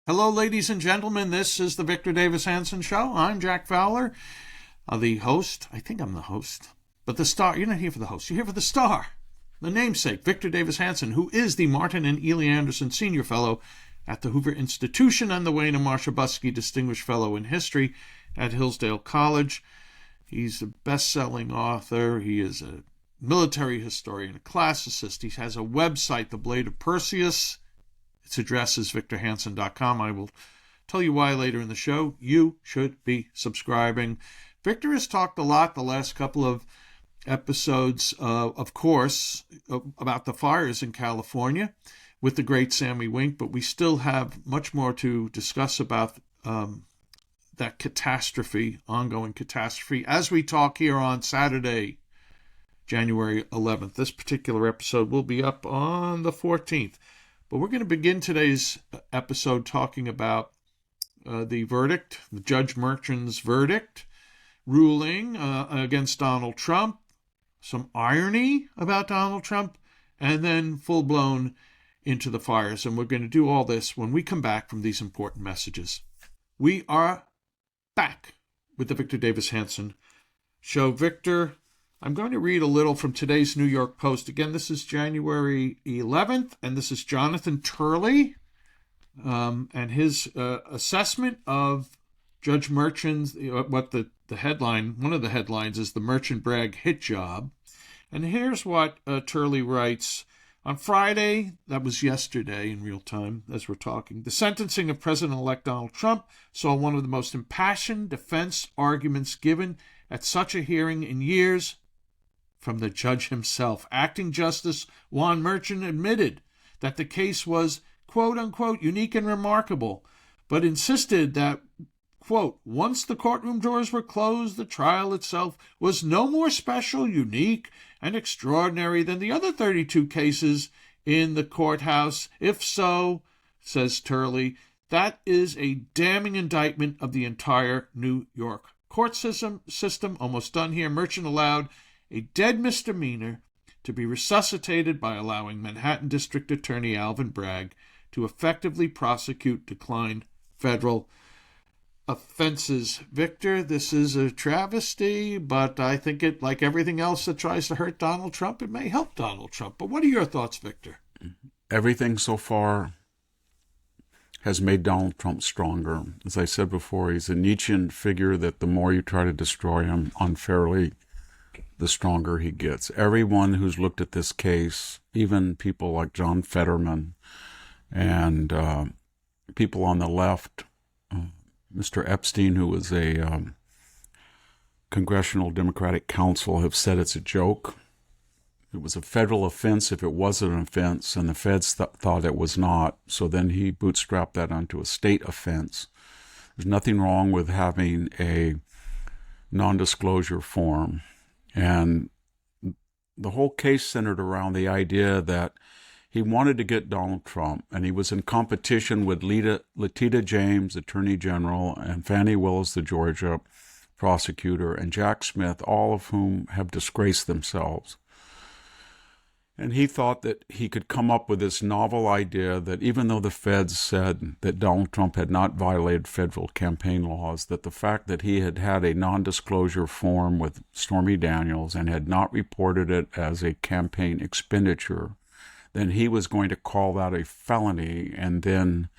Hello, ladies and gentlemen. This is the Victor Davis Hanson Show. I'm Jack Fowler, the host. I think I'm the host. But the star, you're not here for the host. You're here for the star, the namesake, Victor Davis Hanson, who is the Martin and Ely Anderson Senior Fellow at the Hoover Institution and the Wayne and Marsha Buskey Distinguished Fellow in History at Hillsdale College. He's a best-selling author. He is a military historian, a classicist. He has a website, The Blade of Perseus. Its address is victorhanson.com. I will tell you why later in the show. You should be subscribing. Victor has talked a lot the last couple of episodes, of course, about the fires in California with the great Sammy Wink, but we still have much more to discuss about that catastrophe, ongoing catastrophe, as we talk here on Saturday, January 11th. This particular episode will be up on the 14th. But we're going to begin today's episode talking about the verdict, the Judge Merchan's verdict, ruling against Donald Trump, some irony about Donald Trump, and then full-blown into the fires. And we're going to do all this when we come back from these important messages. We are back with the Victor Davis Hanson Show. Victor, I'm going to read a little from today's New York Post. Again, this is January 11th, and this is Jonathan Turley and his assessment of Judge Merchan's, what the headline, one of the headlines is the Merchan Bragg hit job. And here's what Turley writes. On Friday, that was yesterday in real time as we're talking, the sentencing of President-elect Donald Trump saw one of the most impassioned defense arguments given at such a hearing in years from the judge himself. Acting Justice Juan Merchan admitted that the case was, quote-unquote, unique and remarkable, but insisted that, quote, once the courtroom doors were closed, the trial itself was no more special, unique, and extraordinary than the other 32 cases in the courthouse. If so, says Turley, that is a damning indictment of the entire New York court system. Almost done here. Merchan allowed a dead misdemeanor to be resuscitated by allowing Manhattan District Attorney Alvin Bragg to effectively prosecute declined federal offenses. Victor, this is a travesty, but I think it, like everything else that tries to hurt Donald Trump, it may help Donald Trump. But what are your thoughts, Victor? Everything so far has made Donald Trump stronger. As I said before, he's a Nietzschean figure that the more you try to destroy him unfairly, the stronger he gets. Everyone who's looked at this case, even people like John Fetterman and people on the left, Mr. Epstein, who was a Congressional Democratic Counsel, have said it's a joke. It was a federal offense if it wasn't an offense, and the feds thought it was not. So then he bootstrapped that onto a state offense. There's nothing wrong with having a non-disclosure form. And the whole case centered around the idea that he wanted to get Donald Trump, and he was in competition with Letitia James, Attorney General, and Fani Willis, the Georgia prosecutor, and Jack Smith, all of whom have disgraced themselves. And he thought that he could come up with this novel idea that even though the feds said that Donald Trump had not violated federal campaign laws, that the fact that he had had a non-disclosure form with Stormy Daniels and had not reported it as a campaign expenditure, then he was going to call that a felony, and then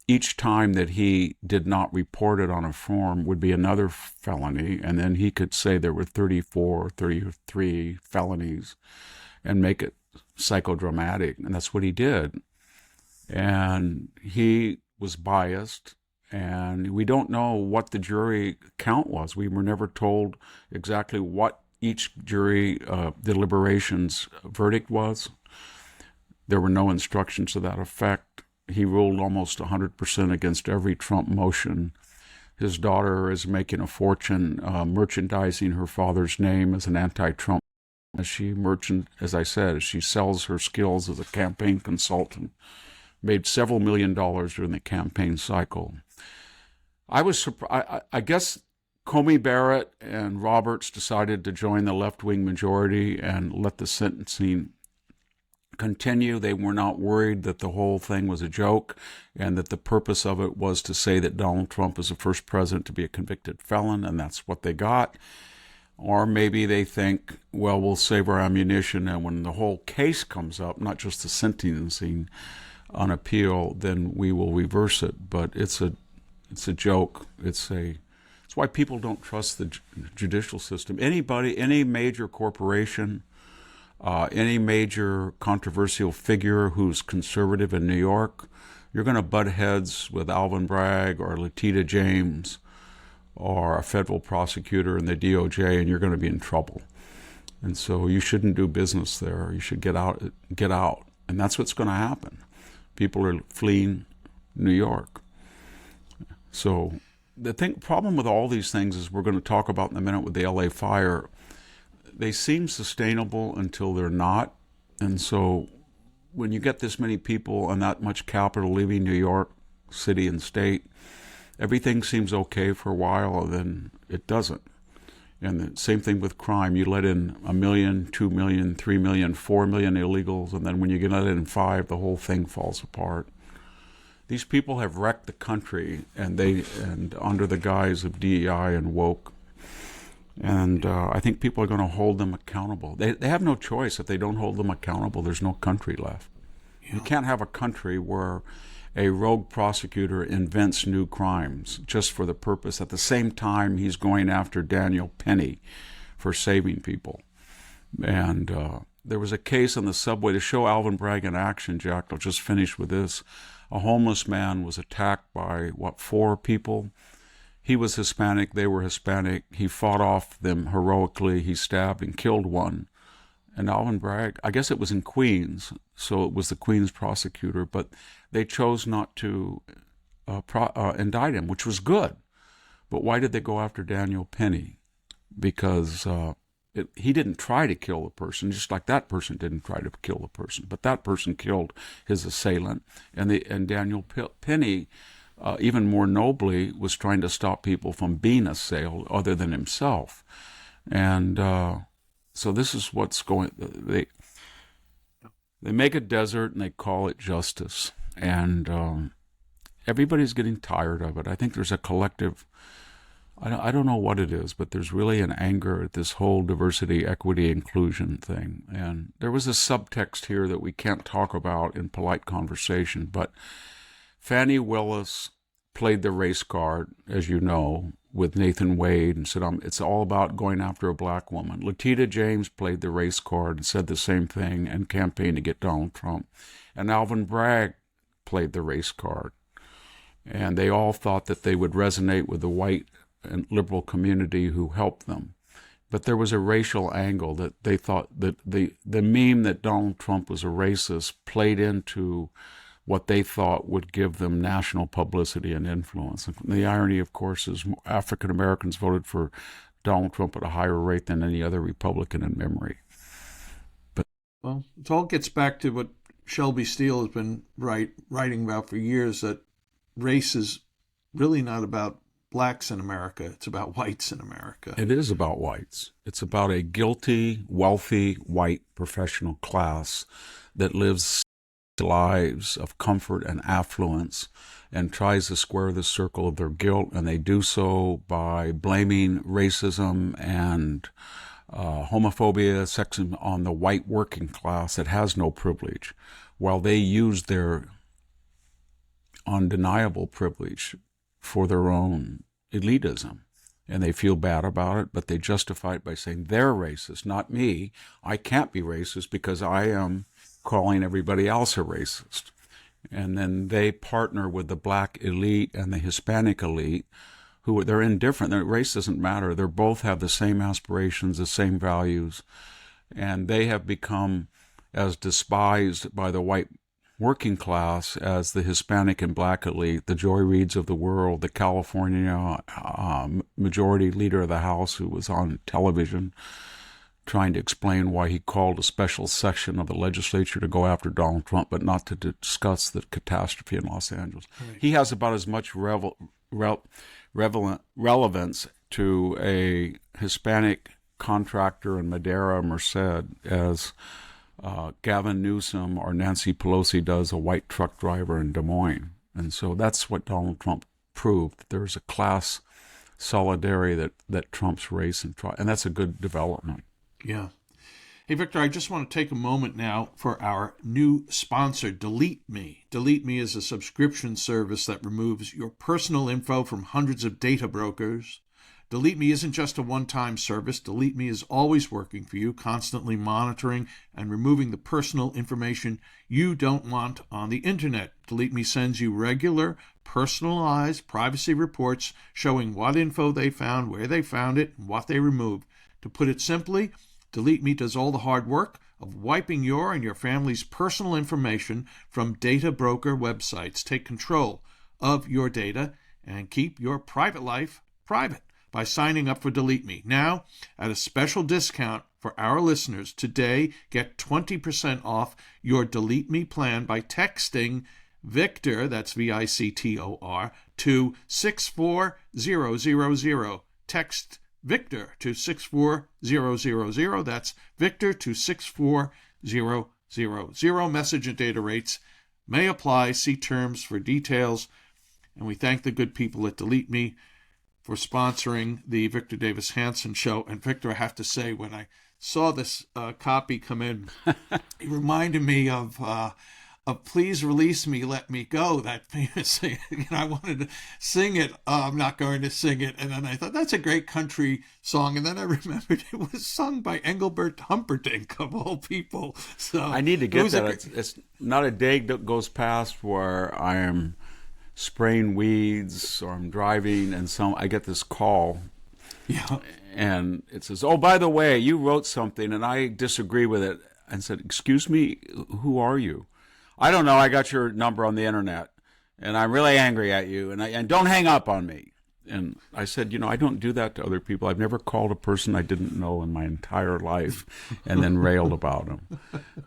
each time that he did not report it on a form would be another felony, and then he could say there were 34 or 33 felonies and make it psychodramatic, and that's what he did. And he was biased, and we don't know what the jury count was. We were never told exactly what each jury deliberations verdict was. There were no instructions to that effect. He ruled almost 100% against every Trump motion. His daughter is making a fortune merchandising her father's name as an anti-Trump. As I said, she sells her skills as a campaign consultant, made several $1 million during the campaign cycle. I was surprised. I guess Comey Barrett and Roberts decided to join the left-wing majority and let the sentencing continue. They were not worried that the whole thing was a joke and that the purpose of it was to say that Donald Trump is the first president to be a convicted felon, and that's what they got. Or maybe they think, well, we'll save our ammunition, and when the whole case comes up, not just the sentencing on appeal, then we will reverse it. But it's a joke. It's why people don't trust the judicial system. Anybody, any major corporation, any major controversial figure who's conservative in New York, you're going to butt heads with Alvin Bragg or Letitia James or a federal prosecutor in the DOJ, and you're going to be in trouble. And so you shouldn't do business there. You should get out. And that's what's going to happen. People are fleeing New York. So the problem with all these things is we're going to talk about in a minute with the LA fire. They seem sustainable until they're not. And so when you get this many people and that much capital leaving New York City and state, everything seems okay for a while, and then it doesn't. And the same thing with crime. You let in 1 million, 2 million, 3 million, 4 million illegals, and then when you get let in 5, the whole thing falls apart. These people have wrecked the country, and under the guise of DEI and woke. And I think people are going to hold them accountable. They have no choice. If they don't hold them accountable, there's no country left. Yeah. You can't have a country where a rogue prosecutor invents new crimes just for the purpose. At the same time, he's going after Daniel Penny for saving people. And there was a case on the subway to show Alvin Bragg in action, Jack. I'll just finish with this. A homeless man was attacked by, 4 people? He was Hispanic, they were Hispanic. He fought off them heroically. He stabbed and killed one. And Alvin Bragg, I guess it was in Queens, so it was the Queens prosecutor, but they chose not to indict him, which was good. But why did they go after Daniel Penny? Because he didn't try to kill the person, just like that person didn't try to kill the person. But that person killed his assailant, and Daniel Penny, even more nobly, was trying to stop people from being assailed other than himself. And so this is what's going. They make a desert and they call it justice, and everybody's getting tired of it. I think there's a collective. I don't know what it is, but there's really an anger at this whole diversity, equity, inclusion thing. And there was a subtext here that we can't talk about in polite conversation, but Fannie Willis played the race card, as you know, with Nathan Wade and said, it's all about going after a black woman. Letitia James played the race card and said the same thing and campaigned to get Donald Trump. And Alvin Bragg played the race card. And they all thought that they would resonate with the white and liberal community who helped them. But there was a racial angle that they thought that the meme that Donald Trump was a racist played into what they thought would give them national publicity and influence. And the irony, of course, is African Americans voted for Donald Trump at a higher rate than any other Republican in memory. Well, it all gets back to what Shelby Steele has been writing about for years, that race is really not about blacks in America. It's about whites in America. It is about whites. It's about a guilty, wealthy, white professional class that lives lives of comfort and affluence and tries to square the circle of their guilt, and they do so by blaming racism and homophobia, sexism on the white working class that has no privilege, while they use their undeniable privilege for their own elitism. And they feel bad about it, but they justify it by saying they're racist, not me. I can't be racist because I am calling everybody else a racist. And then they partner with the black elite and the Hispanic elite, who they're indifferent. Their race doesn't matter. They both have the same aspirations, the same values, and they have become as despised by the white working class as the Hispanic and black elite, the Joy Reids of the world, the California majority leader of the House who was on television trying to explain why he called a special session of the legislature to go after Donald Trump, but not to discuss the catastrophe in Los Angeles. Right. He has about as much relevance to a Hispanic contractor in Madera, Merced, as Gavin Newsom or Nancy Pelosi does a white truck driver in Des Moines. And so that's what Donald Trump proved. There's a class solidarity that trumps race and that's a good development. Yeah. Hey, Victor, I just want to take a moment now for our new sponsor, Delete Me. Delete Me is a subscription service that removes your personal info from hundreds of data brokers. Delete Me isn't just a one-time service. Delete Me is always working for you, constantly monitoring and removing the personal information you don't want on the internet. Delete Me sends you regular, personalized privacy reports showing what info they found, where they found it, and what they removed. To put it simply, Delete Me does all the hard work of wiping your and your family's personal information from data broker websites. Take control of your data and keep your private life private by signing up for Delete Me. Now, at a special discount for our listeners, today, get 20% off your Delete Me plan by texting Victor, that's VICTOR, to 64000. Text Victor to 64000. That's Victor to 64000. Message and data rates may apply. See terms for details. And we thank the good people at Delete Me for sponsoring the Victor Davis Hanson Show. And Victor, I have to say, when I saw this copy come in, it reminded me of Please Release Me, Let Me Go, that famous thing. I wanted to sing it. I'm not going to sing it. And then I thought, that's a great country song. And then I remembered it was sung by Engelbert Humperdinck, of all people. So I need to get that. It's not a day that goes past where I am spraying weeds or I'm driving and I get this call. Yeah. And it says, oh, by the way, you wrote something and I disagree with it. And said, excuse me, who are you? I don't know. I got your number on the internet and I'm really angry at you and don't hang up on me. And I said, I don't do that to other people. I've never called a person I didn't know in my entire life and then railed about them.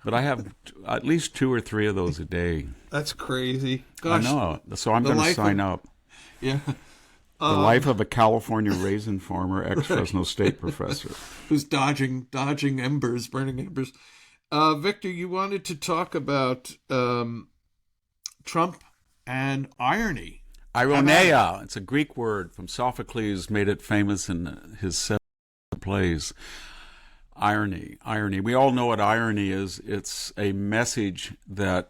But I have at least 2 or 3 of those a day. That's crazy. Gosh, I know. So I'm going to sign up. Yeah. The life of a California raisin farmer, ex-Fresno State professor. Who's dodging embers, burning embers. Victor, you wanted to talk about Trump and irony. Ironia. It's a Greek word from Sophocles, made it famous in his 7 plays. Irony. We all know what irony is. It's a message that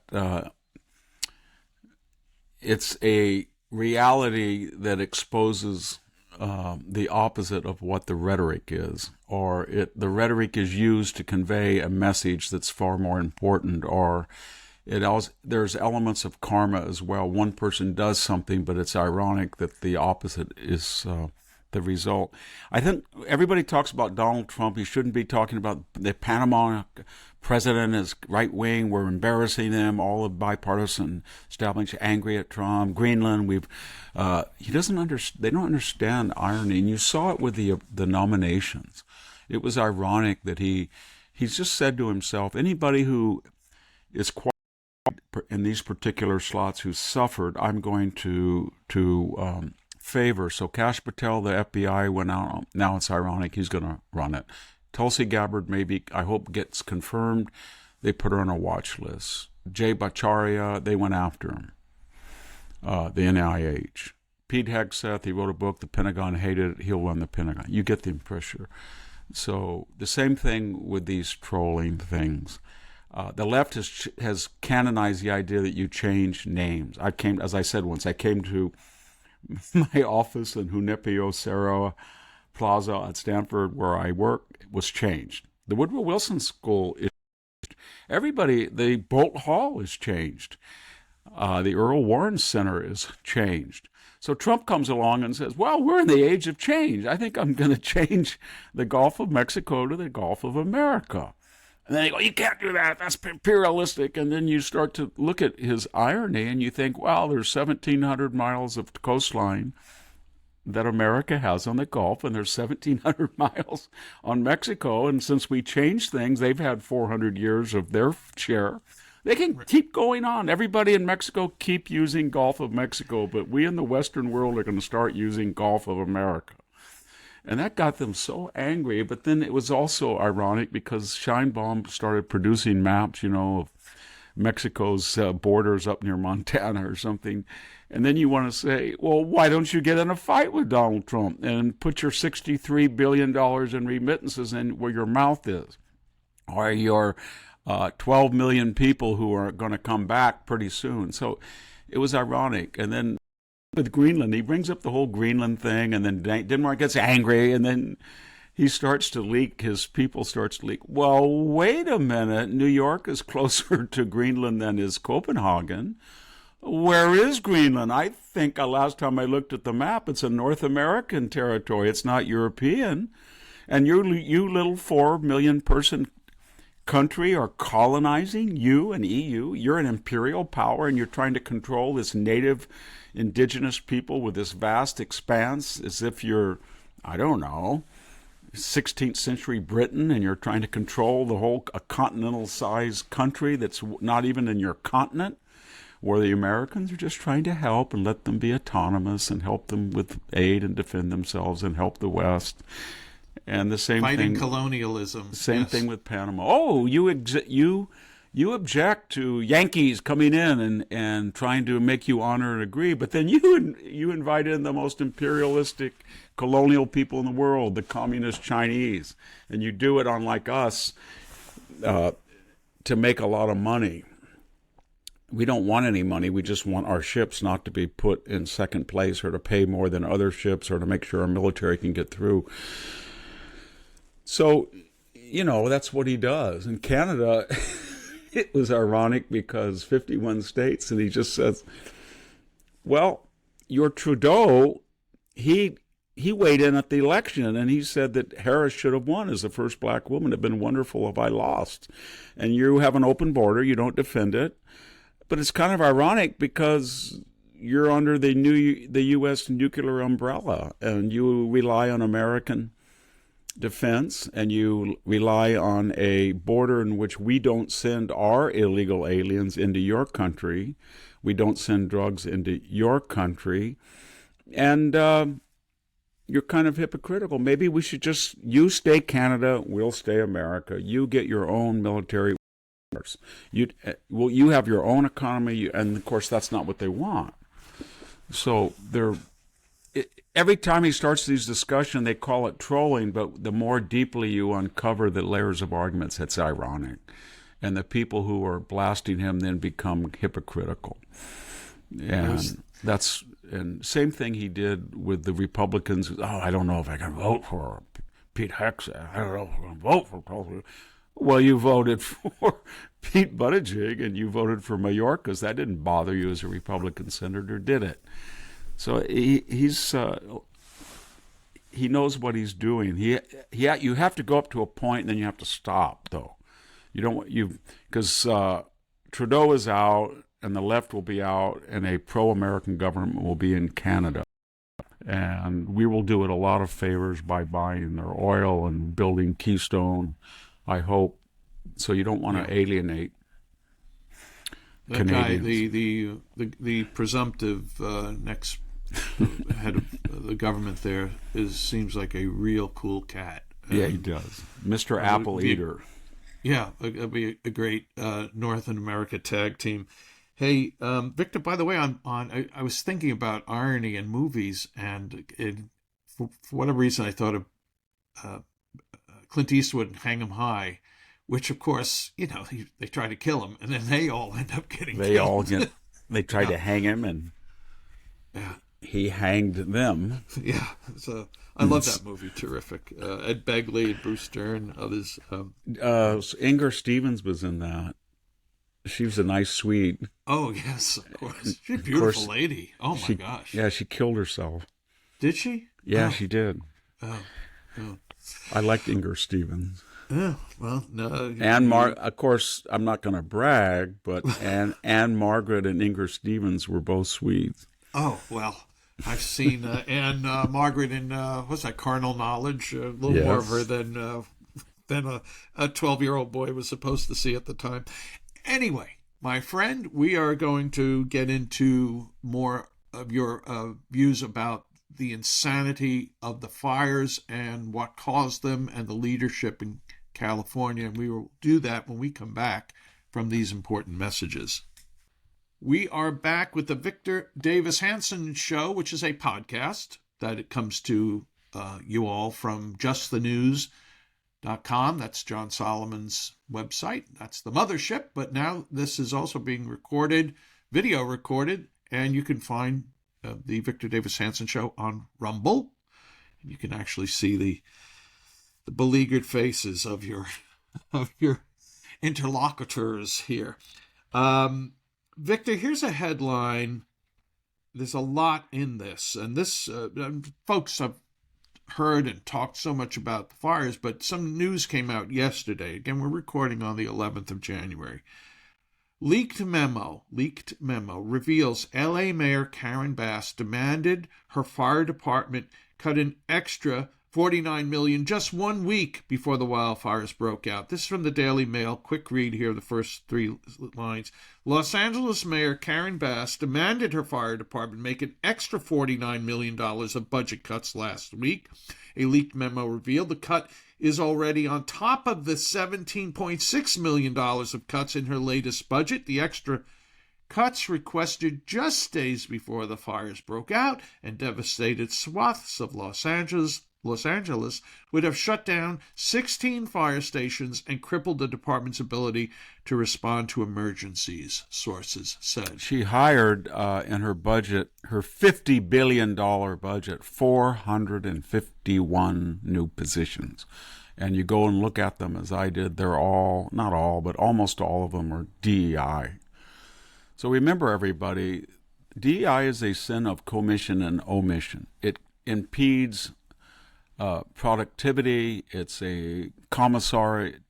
it's a reality that exposes the opposite of what the rhetoric is, or the rhetoric is used to convey a message that's far more important, or there's elements of karma as well. One person does something, but it's ironic that the opposite is the result. I think everybody talks about Donald Trump. He shouldn't be talking about the Panama president is right wing. We're embarrassing him. All of bipartisan establishment angry at Trump. Greenland, he doesn't understand. They don't understand irony, and you saw it with the nominations. It was ironic that he's just said to himself, anybody who is qualified in these particular slots who suffered, I'm going to favor. So Kash Patel, the FBI, went out. Now it's ironic he's going to run it. Tulsi Gabbard, maybe, I hope, gets confirmed. They put her on a watch list. Jay Bhattacharya, they went after him. The NIH. Pete Hegseth, he wrote a book, The Pentagon Hated It. He'll run the Pentagon. You get the impression. So the same thing with these trolling things. The left has canonized the idea that you change names. As I said once, I came to my office in Junipero Serra Plaza at Stanford, where I work, was changed. The Woodrow Wilson School is changed. The Bolt Hall is changed. The Earl Warren Center is changed. So Trump comes along and says, well, we're in the age of change. I think I'm going to change the Gulf of Mexico to the Gulf of America. And then they go, you can't do that. That's imperialistic. And then you start to look at his irony and you think, wow, there's 1,700 miles of coastline that America has on the Gulf, and there's 1,700 miles on Mexico. And since we changed things, they've had 400 years of their share. They can keep going on. Everybody in Mexico keep using Gulf of Mexico, but we in the Western world are going to start using Gulf of America. And that got them so angry. But then it was also ironic because Scheinbaum started producing maps, of Mexico's borders up near Montana or something. And then you want to say, well, why don't you get in a fight with Donald Trump and put your $63 billion in remittances in where your mouth is? Or your 12 million people who are going to come back pretty soon. So it was ironic. And then with Greenland, he brings up the whole Greenland thing, and then Denmark gets angry, and then he starts to leak, his people starts to leak. Well, wait a minute. New York is closer to Greenland than is Copenhagen. Where is Greenland? I think last time I looked at the map, it's a North American territory. It's not European. And you little 4 million person country are colonizing you and EU. You're an imperial power, and you're trying to control this native indigenous people with this vast expanse as if you're, I don't know, 16th century Britain, and you're trying to control the whole a continental-sized country that's not even in your continent, where the Americans are just trying to help and let them be autonomous and help them with aid and defend themselves and help the West. And the same fighting thing, colonialism. Same thing with Panama. Oh, you object to Yankees coming in and trying to make you honor and agree, but then you invite in the most imperialistic colonial people in the world, the communist Chinese, and you do it unlike us to make a lot of money. We don't want any money. We just want our ships not to be put in second place or to pay more than other ships or to make sure our military can get through. So, that's what he does. In Canada, it was ironic because 51 states, and he just says, well, your Trudeau, he weighed in at the election, and he said that Harris should have won as the first black woman. It'd been wonderful if I lost. And you have an open border. You don't defend it. But it's kind of ironic because you're under the U.S. nuclear umbrella, and you rely on American defense, and you rely on a border in which we don't send our illegal aliens into your country. We don't send drugs into your country. And you're kind of hypocritical. Maybe we should you stay Canada, we'll stay America. You get your own military. You have your own economy, and of course that's not what they want. So every time he starts these discussions, they call it trolling, but the more deeply you uncover the layers of arguments, it's ironic. And the people who are blasting him then become hypocritical. And same thing he did with the Republicans. Oh, I don't know if I can vote for Pete Hegseth. I don't know if I can vote for. Well, you voted for Pete Buttigieg and you voted for Mayorkas. That didn't bother you as a Republican senator, did it? So he knows what he's doing. You have to go up to a point and then you have to stop, though. Because Trudeau is out and the left will be out and a pro-American government will be in Canada. And we will do it a lot of favors by buying their oil and building Keystone, I hope. So you don't want to alienate that Canadians. Guy, the presumptive next head of the government there seems like a real cool cat. Yeah, he does. Mr. Apple Eater. Yeah, it'd be a great North America tag team. Hey, Victor, by the way, I was thinking about irony in movies, and for whatever reason I thought of Clint Eastwood and Hang 'em High, which of course, they try to kill him, and then they all end up getting killed. They tried to hang him, and he hanged them. Yeah, so I love that movie. Terrific. Ed Begley, Bruce Stern, others. Inger Stevens was in that. She was a nice Swede. Oh, yes, of course. She's a beautiful lady. Oh, my gosh. Yeah, she killed herself. Did she? Yeah, she did. Oh. I liked Inger Stevens. Yeah, well, no. Of course, I'm not going to brag, but Anne Margaret and Inger Stevens were both Swedes. Oh, well, I've seen Anne Margaret in, what's that, Carnal Knowledge? A little more of her than a 12-year-old boy was supposed to see at the time. Anyway, my friend, we are going to get into more of your views about the insanity of the fires and what caused them and the leadership in California. And we will do that when we come back from these important messages. We are back with the Victor Davis Hanson Show, which is a podcast that it comes to you all from justthenews.com. That's John Solomon's website. That's the mothership. But now this is also being recorded, video recorded, and you can find the Victor Davis Hanson Show on Rumble. And you can actually see the beleaguered faces of your interlocutors here. Victor, here's a headline. There's a lot in this, and this folks have heard and talked so much about the fires, but some news came out yesterday. Again, we're recording on the 11th of January. Leaked memo reveals L.A. Mayor Karen Bass demanded her fire department cut an extra $49 million just 1 week before the wildfires broke out. This is from the Daily Mail. Quick read here, the first 3 lines. Los Angeles Mayor Karen Bass demanded her fire department make an extra $49 million of budget cuts last week. A leaked memo revealed the cut is already on top of the $17.6 million of cuts in her latest budget. The extra cuts requested just days before the fires broke out and devastated swaths of Los Angeles would have shut down 16 fire stations and crippled the department's ability to respond to emergencies, sources said. She hired in her budget, her $50 billion budget, 451 new positions. And you go and look at them as I did, they're all, not all, but almost all of them are DEI. So remember, everybody, DEI is a sin of commission and omission. It impedes productivity. It's a commissariat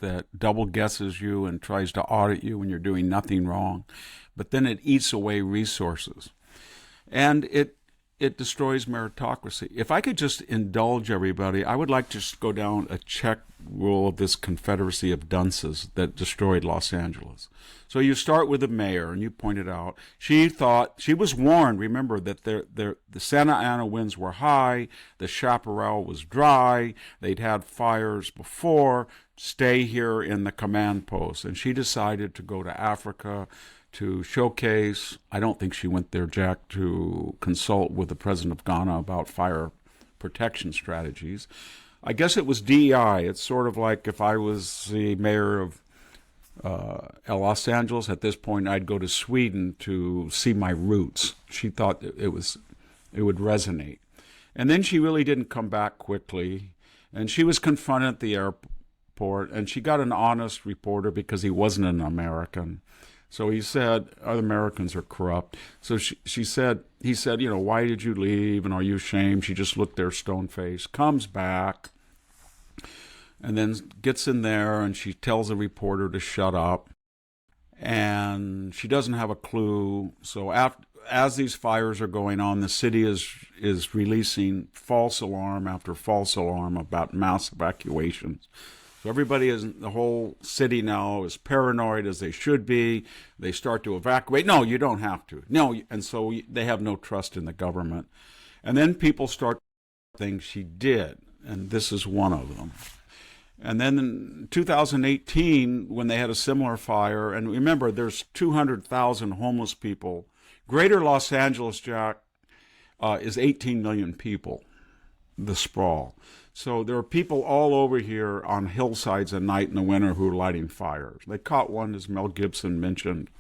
that double guesses you and tries to audit you when you're doing nothing wrong. But then it eats away resources. And it destroys meritocracy. If I could just indulge everybody, I would like to just go down a check rule of this confederacy of dunces that destroyed Los Angeles. So you start with the mayor, and you pointed out, she was warned, remember, that the Santa Ana winds were high, the chaparral was dry, they'd had fires before, stay here in the command post. And she decided to go to Africa to showcase, I don't think she went there, Jack, to consult with the president of Ghana about fire protection strategies. I guess it was DEI. It's sort of like if I was the mayor of Los Angeles at this point, I'd go to Sweden to see my roots. She thought it would resonate. And then she really didn't come back quickly. And she was confronted at the airport, and she got an honest reporter because he wasn't an American. So he said, other Americans are corrupt. So he said, why did you leave? And are you ashamed? She just looked there stone-faced, comes back, and then gets in there and she tells the reporter to shut up. And she doesn't have a clue. So as these fires are going on, the city is releasing false alarm after false alarm about mass evacuations. So the whole city now is paranoid, as they should be. They start to evacuate. No, you don't have to. No, and so they have no trust in the government. And then people start things she did, and this is one of them. And then in 2018, when they had a similar fire, and remember, there's 200,000 homeless people. Greater Los Angeles, Jack, is 18 million people, the sprawl. So there are people all over here on hillsides at night in the winter who are lighting fires. They caught one, as Mel Gibson mentioned,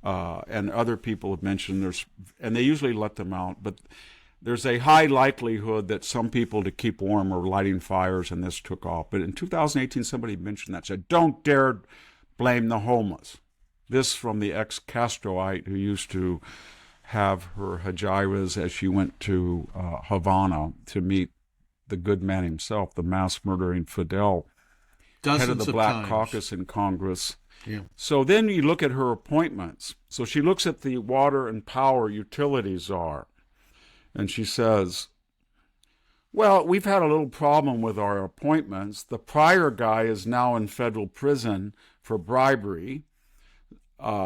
and other people have mentioned, and they usually let them out, but there's a high likelihood that some people, to keep warm, are lighting fires, and this took off. But in 2018, somebody mentioned that, said, don't dare blame the homeless. This from the ex-Castroite who used to have her hejiras as she went to Havana to meet the good man himself, the mass-murdering Fidel, head of the Black Caucus in Congress. Yeah. So then you look at her appointments. So she looks at the water and power utilities czar, and she says, well, we've had a little problem with our appointments. The prior guy is now in federal prison for bribery.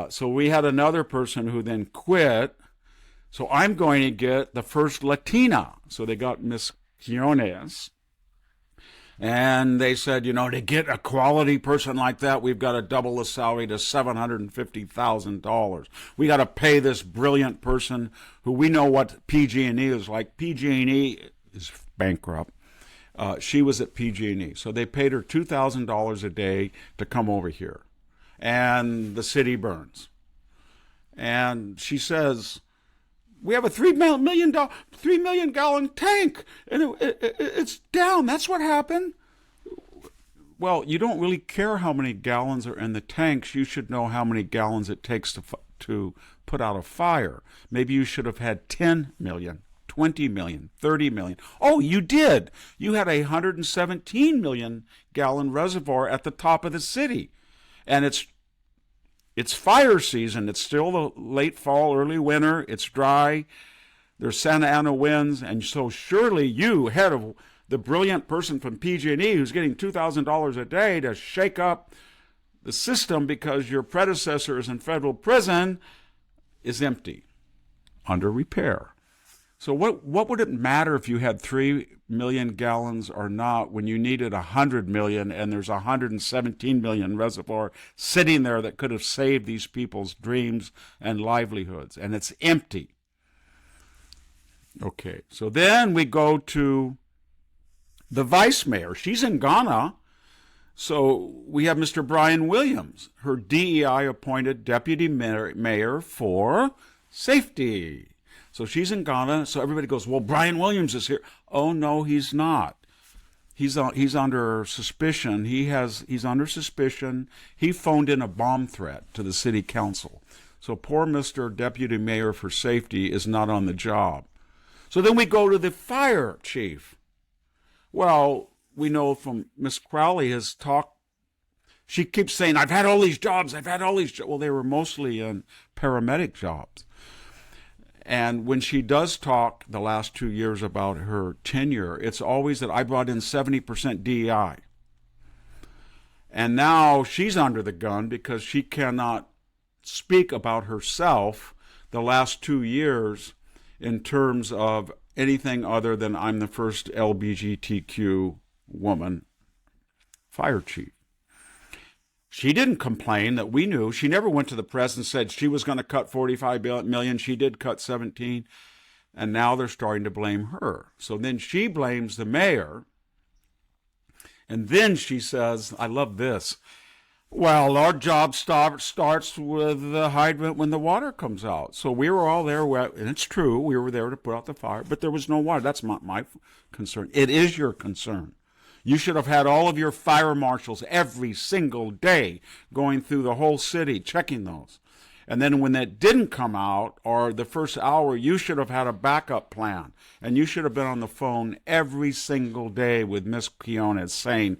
So we had another person who then quit. So I'm going to get the first Latina. So they got Miss Quinones. And they said, to get a quality person like that, we've got to double the salary to $750,000. We got to pay this brilliant person who we know what PG&E is like. PG&E is bankrupt. She was at PG&E. So they paid her $2,000 a day to come over here. And the city burns. And she says, we have a 3 million gallon tank, and it's down. That's what happened. Well, you don't really care how many gallons are in the tanks. You should know how many gallons it takes to put out a fire. Maybe you should have had 10 million, 20 million, 30 million. Oh, you did. You had a 117 million gallon reservoir at the top of the city, and it's fire season. It's still the late fall, early winter. It's dry. There's Santa Ana winds. And so surely you, head of the brilliant person from PG&E who's getting $2,000 a day to shake up the system because your predecessor is in federal prison, is empty, under repair. So what would it matter if you had 3 million gallons or not when you needed 100 million and there's 117 million reservoir sitting there that could have saved these people's dreams and livelihoods, and it's empty? Okay, so then we go to the vice mayor. She's in Ghana. So we have Mr. Brian Williams, her DEI-appointed deputy mayor for safety. So she's in Ghana, so everybody goes, well, Brian Williams is here. Oh, no, he's not. He's under suspicion. He's under suspicion. He phoned in a bomb threat to the city council. So poor Mr. Deputy Mayor for Safety is not on the job. So then we go to the fire chief. Well, we know from Miss Crowley has talked. She keeps saying, I've had all these jobs. Well, they were mostly in paramedic jobs. And when she does talk the last 2 years about her tenure, it's always that I brought in 70% DEI. And now she's under the gun because she cannot speak about herself the last 2 years in terms of anything other than I'm the first LGBTQ woman fire chief. She didn't complain that we knew. She never went to the press and said she was going to cut 45 million. She did cut 17. And now they're starting to blame her. So then she blames the mayor. And then she says, I love this. Well, our job starts with the hydrant when the water comes out. So we were all there, and it's true, we were there to put out the fire, but there was no water. That's not my concern. It is your concern. You should have had all of your fire marshals every single day going through the whole city, checking those. And then when that didn't come out, or the first hour, you should have had a backup plan. And you should have been on the phone every single day with Miss Quinones saying,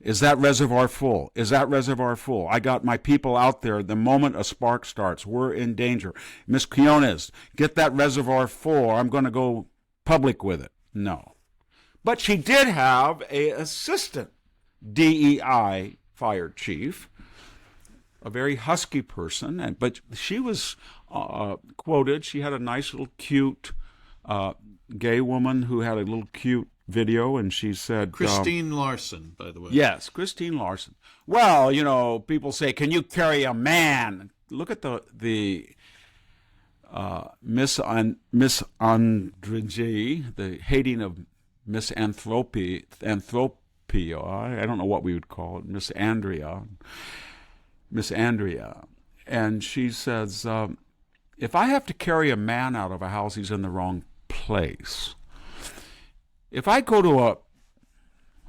is that reservoir full? Is that reservoir full? I got my people out there. The moment a spark starts, we're in danger. Miss Quinones, get that reservoir full, or I'm going to go public with it. No. But she did have an assistant DEI fire chief, a very husky person, but she was quoted. She had a nice little cute gay woman who had a little cute video, and she said... Christine Larson, by the way. Yes, Christine Larson. Well, people say, can you carry a man? Look at the misanthropy, the hating of misanthropy, I don't know what we would call it, Miss Andrea. And she says, if I have to carry a man out of a house, he's in the wrong place. If I go to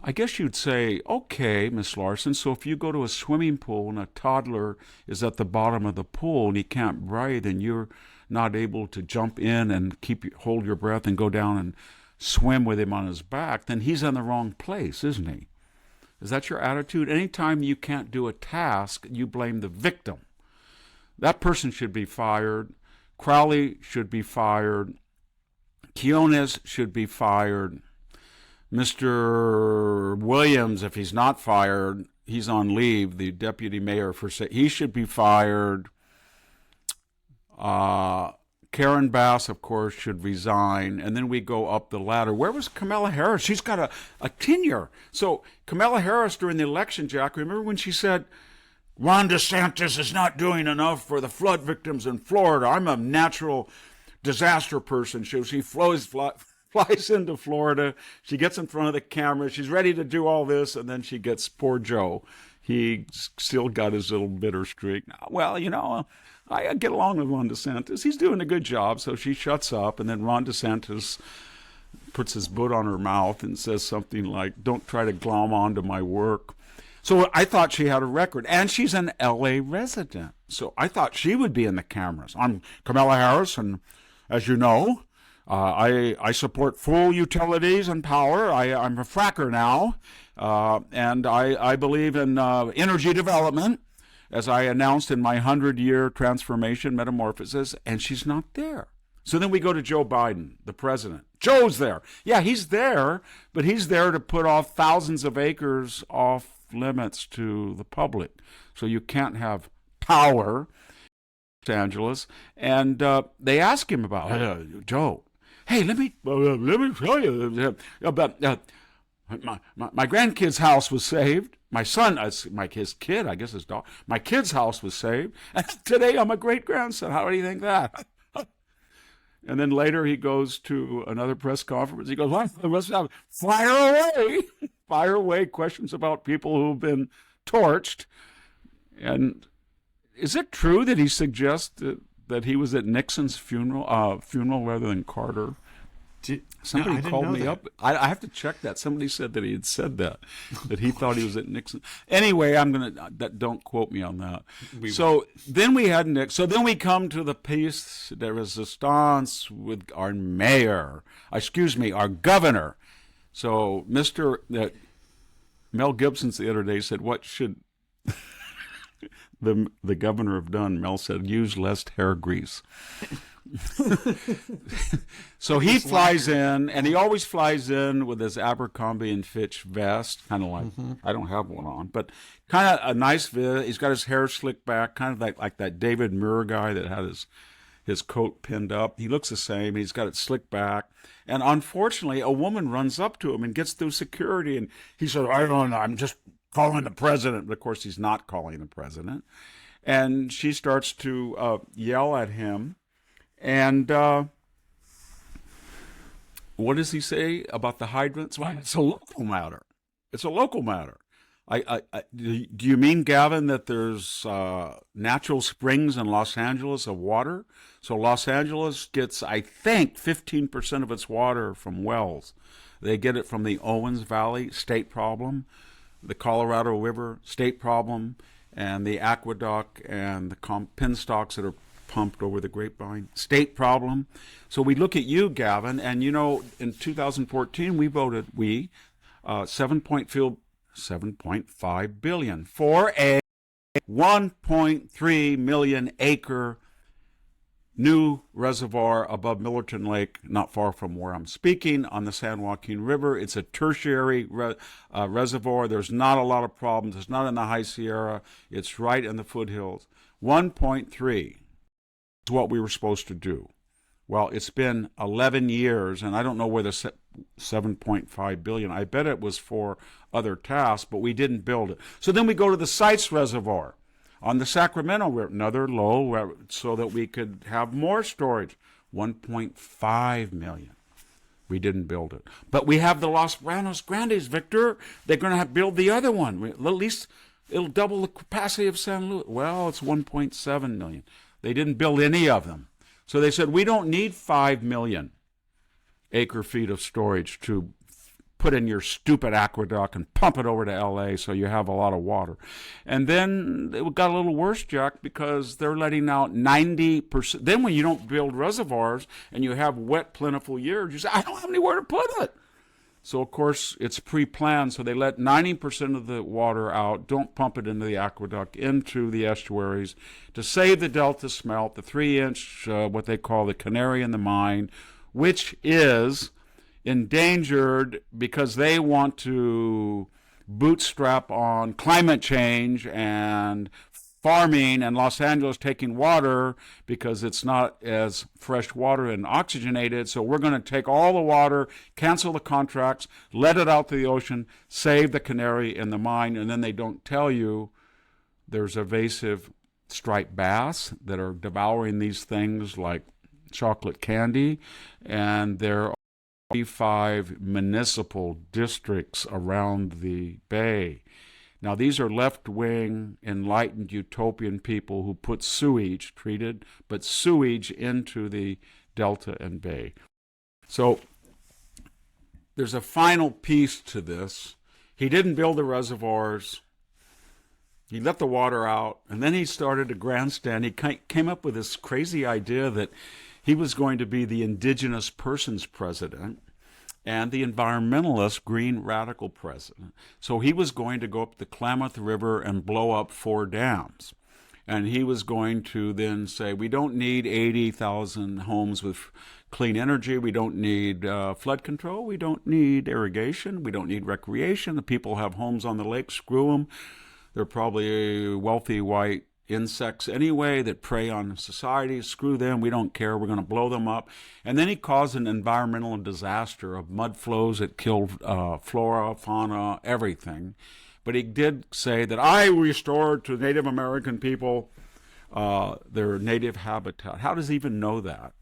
I guess you'd say, okay, Miss Larson, so if you go to a swimming pool and a toddler is at the bottom of the pool and he can't breathe and you're not able to jump in and hold your breath and go down and swim with him on his back, then he's in the wrong place, isn't he? Is that your attitude? Anytime you can't do a task, you blame the victim. That person should be fired. Crowley should be fired. Quinones should be fired. Mr. Williams, if he's not fired, he's on leave, the deputy mayor he should be fired. Karen Bass, of course, should resign, and then we go up the ladder. Where was Kamala Harris? She's got a tenure. So Kamala Harris during the election, Jack, remember when she said, Ron DeSantis is not doing enough for the flood victims in Florida. I'm a natural disaster person. She flies into Florida. She gets in front of the camera. She's ready to do all this, and then she gets poor Joe. He still got his little bitter streak. Well, I get along with Ron DeSantis. He's doing a good job. So she shuts up, and then Ron DeSantis puts his boot on her mouth and says something like, don't try to glom onto my work. So I thought she had a record, and she's an L.A. resident. So I thought she would be in the cameras. I'm Kamala Harris, and as you know, I support full utilities and power. I'm a fracker now, and I believe in energy development, as I announced in my 100-year transformation metamorphosis, and she's not there. So then we go to Joe Biden, the president. Joe's there. Yeah, he's there, but he's there to put off thousands of acres off limits to the public. So you can't have power in Los Angeles. And they ask him about Joe. Hey, let me tell you about my grandkid's house was saved. My son, his kid, I guess his dog, my kid's house was saved. And today I'm a great-grandson. How do you think that? And then later he goes to another press conference. He goes, fire away. Fire away questions about people who've been torched. And is it true that he suggested that he was at Nixon's funeral rather than Carter? Somebody called me up. I have to check that. Somebody said that he had said that he thought he was at Nixon. Anyway, don't quote me on that. Then we had Nixon. So then we come to the piece de resistance with our our governor. So Mel Gibson's the other day said, what should the governor have done? Mel said, use less hair grease. So he flies in, and he always flies in with his Abercrombie and Fitch vest, kind of like, I don't have one on, but kind of a nice vest. He's got his hair slicked back, kind of like that David Muir guy that had his coat pinned up. He looks the same. He's got it slicked back. And unfortunately, a woman runs up to him and gets through security, and he said, I don't know, I'm just calling the president. But of course, he's not calling the president. And she starts to yell at him. And what does he say about the hydrants? Well, it's a local matter. It's a local matter. Do you mean, Gavin, that there's natural springs in Los Angeles of water? So Los Angeles gets, I think, 15% of its water from wells. They get it from the Owens Valley, state problem, the Colorado River, state problem, and the aqueduct and the penstocks that are pumped over the Grapevine, state problem. So we look at you, Gavin, and in 2014 we voted 7.5 billion for a 1.3 million acre new reservoir above Millerton Lake, not far from where I'm speaking, on the San Joaquin River. It's a tertiary reservoir. There's not a lot of problems. It's not in the High Sierra. It's right in the foothills. 1.3 is what we were supposed to do. Well, it's been 11 years, and I don't know where the 7.5 billion, I bet it was for other tasks, but we didn't build it. So then we go to the Sites Reservoir on the Sacramento River, another low, so that we could have more storage. 1.5 million. We didn't build it. But we have the Los Llanos Grandes, Victor. They're going to build the other one. At least it'll double the capacity of San Luis. Well, it's 1.7 million. They didn't build any of them. So they said, we don't need 5 million acre feet of storage to put in your stupid aqueduct and pump it over to L.A. so you have a lot of water. And then it got a little worse, Jack, because they're letting out 90%. Then when you don't build reservoirs and you have wet, plentiful years, you say, I don't have anywhere to put it. So, of course, it's pre-planned, so they let 90% of the water out, don't pump it into the aqueduct, into the estuaries, to save the delta smelt, the 3-inch, what they call the canary in the mine, which is endangered because they want to bootstrap on climate change and farming and Los Angeles taking water because it's not as fresh water and oxygenated. So we're going to take all the water, cancel the contracts, let it out to the ocean, save the canary in the mine. And then they don't tell you there's evasive striped bass that are devouring these things like chocolate candy. And there are 35 municipal districts around the bay. Now, these are left-wing, enlightened, utopian people who put sewage, treated, but sewage into the delta and bay. So there's a final piece to this. He didn't build the reservoirs. He let the water out, and then he started a grandstand. He came up with this crazy idea that he was going to be the indigenous persons president and the environmentalist green radical president. So he was going to go up the Klamath River and blow up 4 dams. And he was going to then say, we don't need 80,000 homes with clean energy. We don't need flood control. We don't need irrigation. We don't need recreation. The people have homes on the lake. Screw them. They're probably wealthy white insects anyway that prey on society. Screw them. We don't care. We're going to blow them up. And then he caused an environmental disaster of mud flows that killed flora, fauna, everything. But he did say that I restored to Native American people their native habitat. How does he even know that?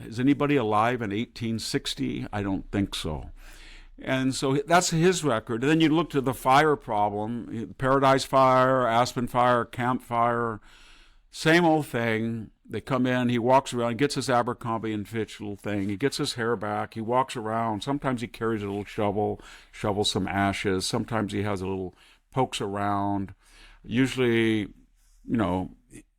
Is anybody alive in 1860? I don't think so. And so that's his record. And then you look to the fire problem, Paradise Fire, Aspen Fire, Camp Fire, same old thing. They come in, he walks around, gets his Abercrombie and Fitch little thing, he gets his hair back, he walks around. Sometimes he carries a little shovel, shovels some ashes. Sometimes he has a little, pokes around. Usually,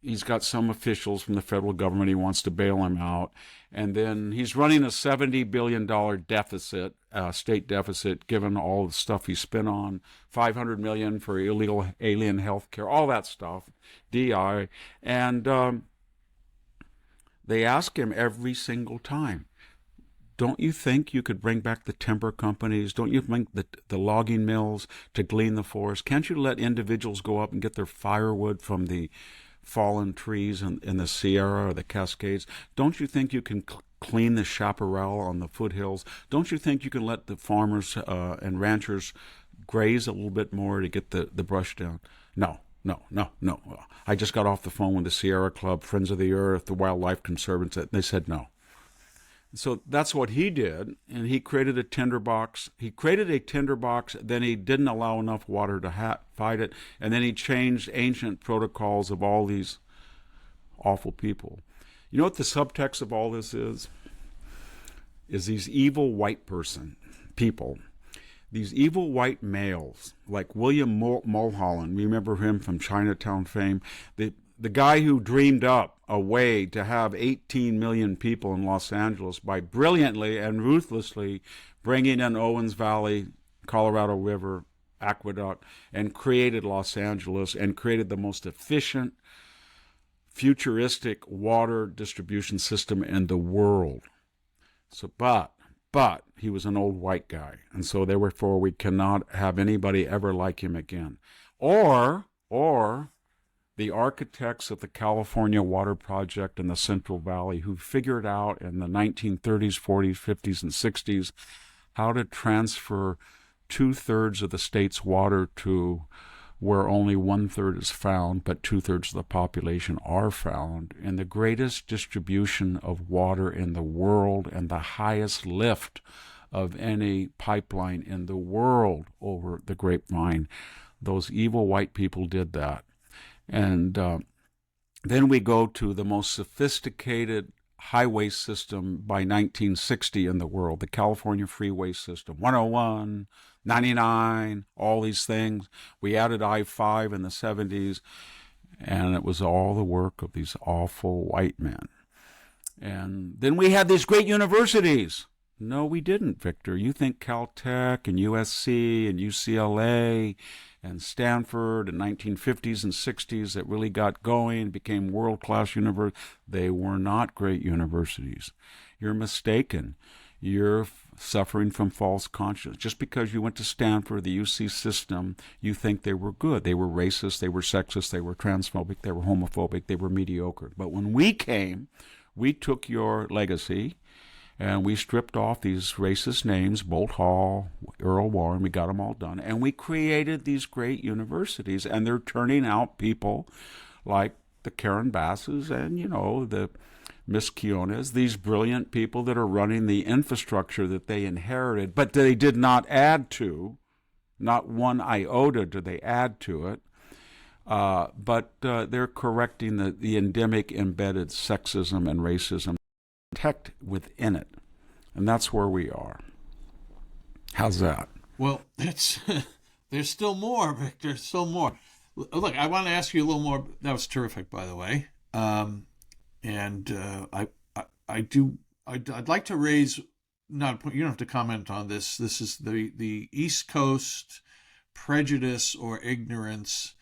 he's got some officials from the federal government. He wants to bail him out. And then he's running a $70 billion deficit, state deficit, given all the stuff he spent on, $500 million for illegal alien health care, all that stuff, DI. And they ask him every single time, don't you think you could bring back the timber companies? Don't you think the logging mills to glean the forest? Can't you let individuals go up and get their firewood from the fallen trees in the Sierra or the Cascades? Don't you think you can clean the chaparral on the foothills? Don't you think you can let the farmers and ranchers graze a little bit more to get the brush down? No. I just got off the phone with the Sierra Club, Friends of the Earth, the Wildlife Conservancy, and they said no. So that's what he did, and he created a tinderbox. Then he didn't allow enough water to fight it, and then he changed ancient protocols of all these awful people. You know what the subtext of all this is? Is these evil white people, these evil white males, like William Mulholland, remember him from Chinatown fame, the guy who dreamed up a way to have 18 million people in Los Angeles by brilliantly and ruthlessly bringing in Owens Valley, Colorado River, aqueduct, and created Los Angeles and created the most efficient, futuristic water distribution system in the world. So, but he was an old white guy, and so therefore we cannot have anybody ever like him again. Or the architects of the California Water Project in the Central Valley who figured out in the 1930s, 40s, 50s, and 60s how to transfer 2/3 of the state's water to where only 1/3 is found, but 2/3 of the population are found, in the greatest distribution of water in the world and the highest lift of any pipeline in the world over the Grapevine. Those evil white people did that. And then we go to the most sophisticated highway system by 1960 in the world, the California Freeway System, 101, 99, all these things. We added I-5 in the 70s, and it was all the work of these awful white men. And then we had these great universities. No, we didn't, Victor. You think Caltech and USC and UCLA and Stanford in 1950s and 60s that really got going, became world-class universities. They were not great universities. You're mistaken. you're suffering from false conscience. Just because you went to Stanford, the UC system, you think they were good. They were racist, they were sexist, they were transphobic, they were homophobic, they were mediocre. But when we came, we took your legacy and we stripped off these racist names, Bolt Hall, Earl Warren, we got them all done. And we created these great universities, and they're turning out people like the Karen Basses and, the Miss Kionas, these brilliant people that are running the infrastructure that they inherited, but they did not add to, not one iota do they add to it. But they're correcting the endemic embedded sexism and racism, protect within it. And that's where we are. How's that? Well, there's still more, Victor, still more. Look, I want to ask you a little more. That was terrific, by the way. I'd like to raise, not a point, you don't have to comment on this. This is the East Coast prejudice or ignorance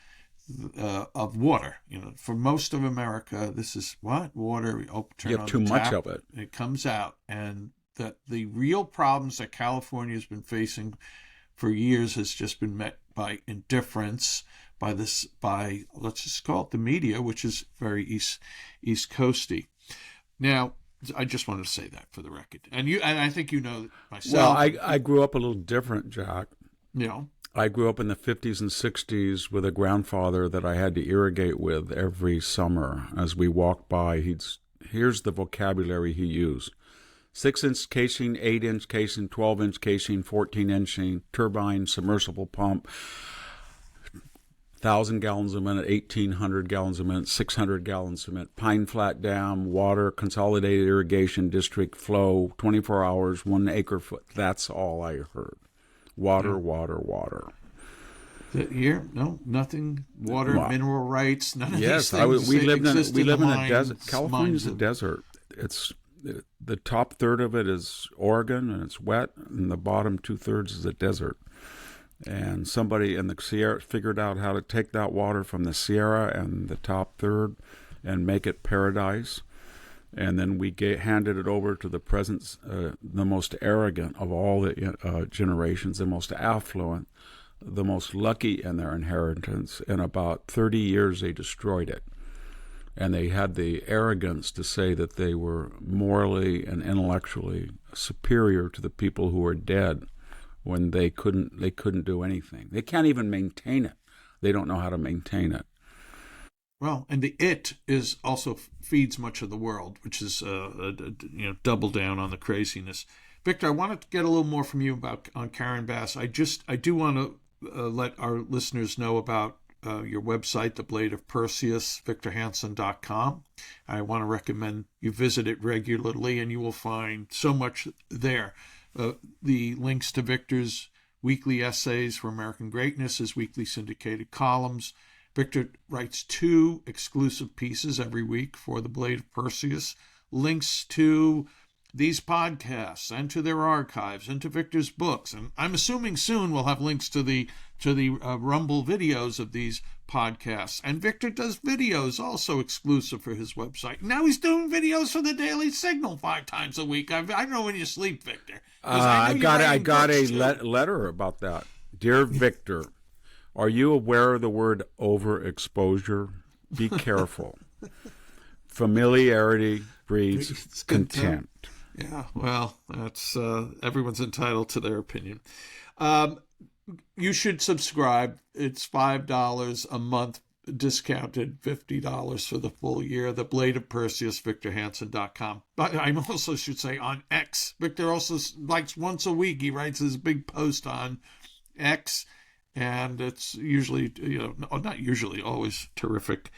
of water. For most of America, this is what? Water. We turn you have on too the much tap, of it. It comes out. And that the real problems that California has been facing for years has just been met by indifference, by let's just call it the media, which is very East Coasty. Now, I just wanted to say that for the record. And I think myself. Well, I grew up a little different, Jack. I grew up in the 50s and 60s with a grandfather that I had to irrigate with every summer. As we walked by, here's the vocabulary he used. 6-inch casing, 8-inch casing, 12-inch casing, 14-inch turbine, submersible pump, 1,000 gallons a minute, 1,800 gallons a minute, 600 gallons a minute, Pine Flat Dam, water, consolidated irrigation district, flow, 24 hours, 1 acre foot. That's all I heard. Water, water, water. Here, no, nothing. Water, mineral rights, none of these things. Yes, we live in a minds, desert. California's a desert. It's the top third of it is Oregon, and it's wet, and the bottom 2/3 is a desert. And somebody in the Sierra figured out how to take that water from the Sierra and the top third and make it paradise. And then we handed it over to the present, the most arrogant of all the generations, the most affluent, the most lucky in their inheritance. In about 30 years, they destroyed it. And they had the arrogance to say that they were morally and intellectually superior to the people who were dead, when they couldn't do anything. They can't even maintain it. They don't know how to maintain it. Well, and the it is also feeds much of the world, which is double down on the craziness. Victor, I wanted to get a little more from you on Karen Bass. I do want to let our listeners know about your website, The Blade of Perseus, victorhanson.com. I want to recommend you visit it regularly, and you will find so much there. The links to Victor's weekly essays for American Greatness, his weekly syndicated columns. Victor writes 2 exclusive pieces every week for The Blade of Perseus, links to these podcasts and to their archives and to Victor's books. And I'm assuming soon we'll have links to the Rumble videos of these podcasts. And Victor does videos also exclusive for his website. Now he's doing videos for the Daily Signal 5 times a week. I don't know when you sleep, Victor. I got a letter about that. Dear Victor, are you aware of the word overexposure? Be careful. Familiarity breeds contempt. Yeah, well, that's everyone's entitled to their opinion. You should subscribe. It's $5 a month, discounted $50 for the full year. The Blade of Perseus, victorhanson.com. But I also should say on X. Victor also likes once a week. He writes his big post on X, and it's usually, not usually, always terrific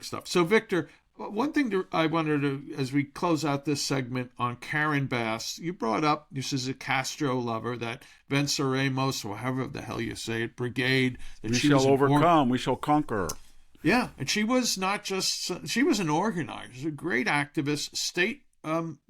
stuff. So, Victor, one thing I wanted to, as we close out this segment on Karen Bass, you brought up, this is a Castro lover, that Venceremos, or however the hell you say it, brigade. That we shall overcome, we shall conquer. Yeah, and she was she was an organizer, a great activist, state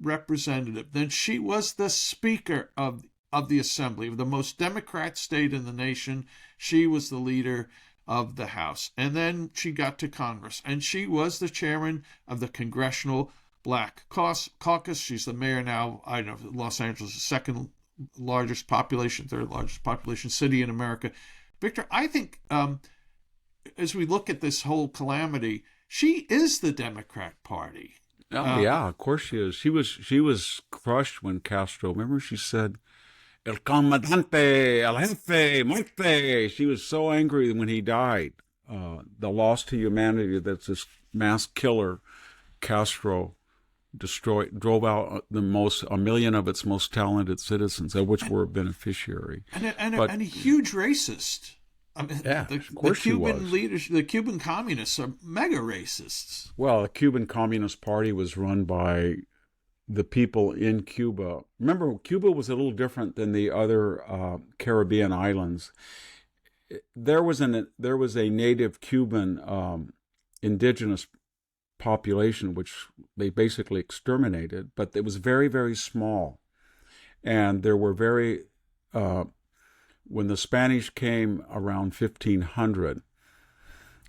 representative. Then she was the speaker of the assembly, of the most Democrat state in the nation. She was the leader of the House. And then she got to Congress, and she was the chairman of the Congressional Black Caucus. She's the mayor now. I know Los Angeles is second largest population, third largest population city in America. Victor, I think as we look at this whole calamity, she is the Democrat Party. Oh, yeah, of course she is. She was crushed when Castro, remember she said, El Comandante, El Jefe, Muerte. She was so angry when he died. The loss to humanity that this mass killer, Castro, drove out a million of its most talented citizens, of which were a beneficiary. And a huge racist. I mean, yeah, of course the Cuban she was. leaders, the Cuban communists are mega racists. Well, the Cuban Communist Party was run by the people in Cuba. Remember, Cuba was a little different than the other Caribbean islands. There was a native Cuban indigenous population which they basically exterminated, but it was very, very small, and there were very when the Spanish came around 1500,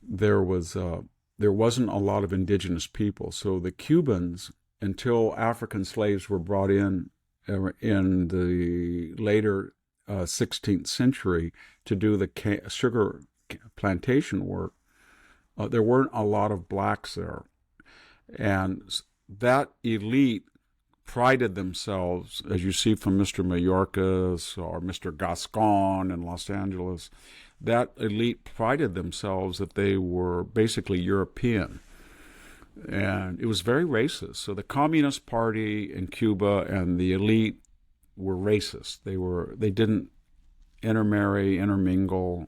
there wasn't a lot of indigenous people. So the Cubans, until African slaves were brought in the later 16th century to do the sugar plantation work, there weren't a lot of blacks there. And that elite prided themselves, as you see from Mr. Mayorkas or Mr. Gascon in Los Angeles, that elite prided themselves that they were basically European. And it was very racist. So the Communist Party in Cuba and the elite were racist. They didn't intermingle.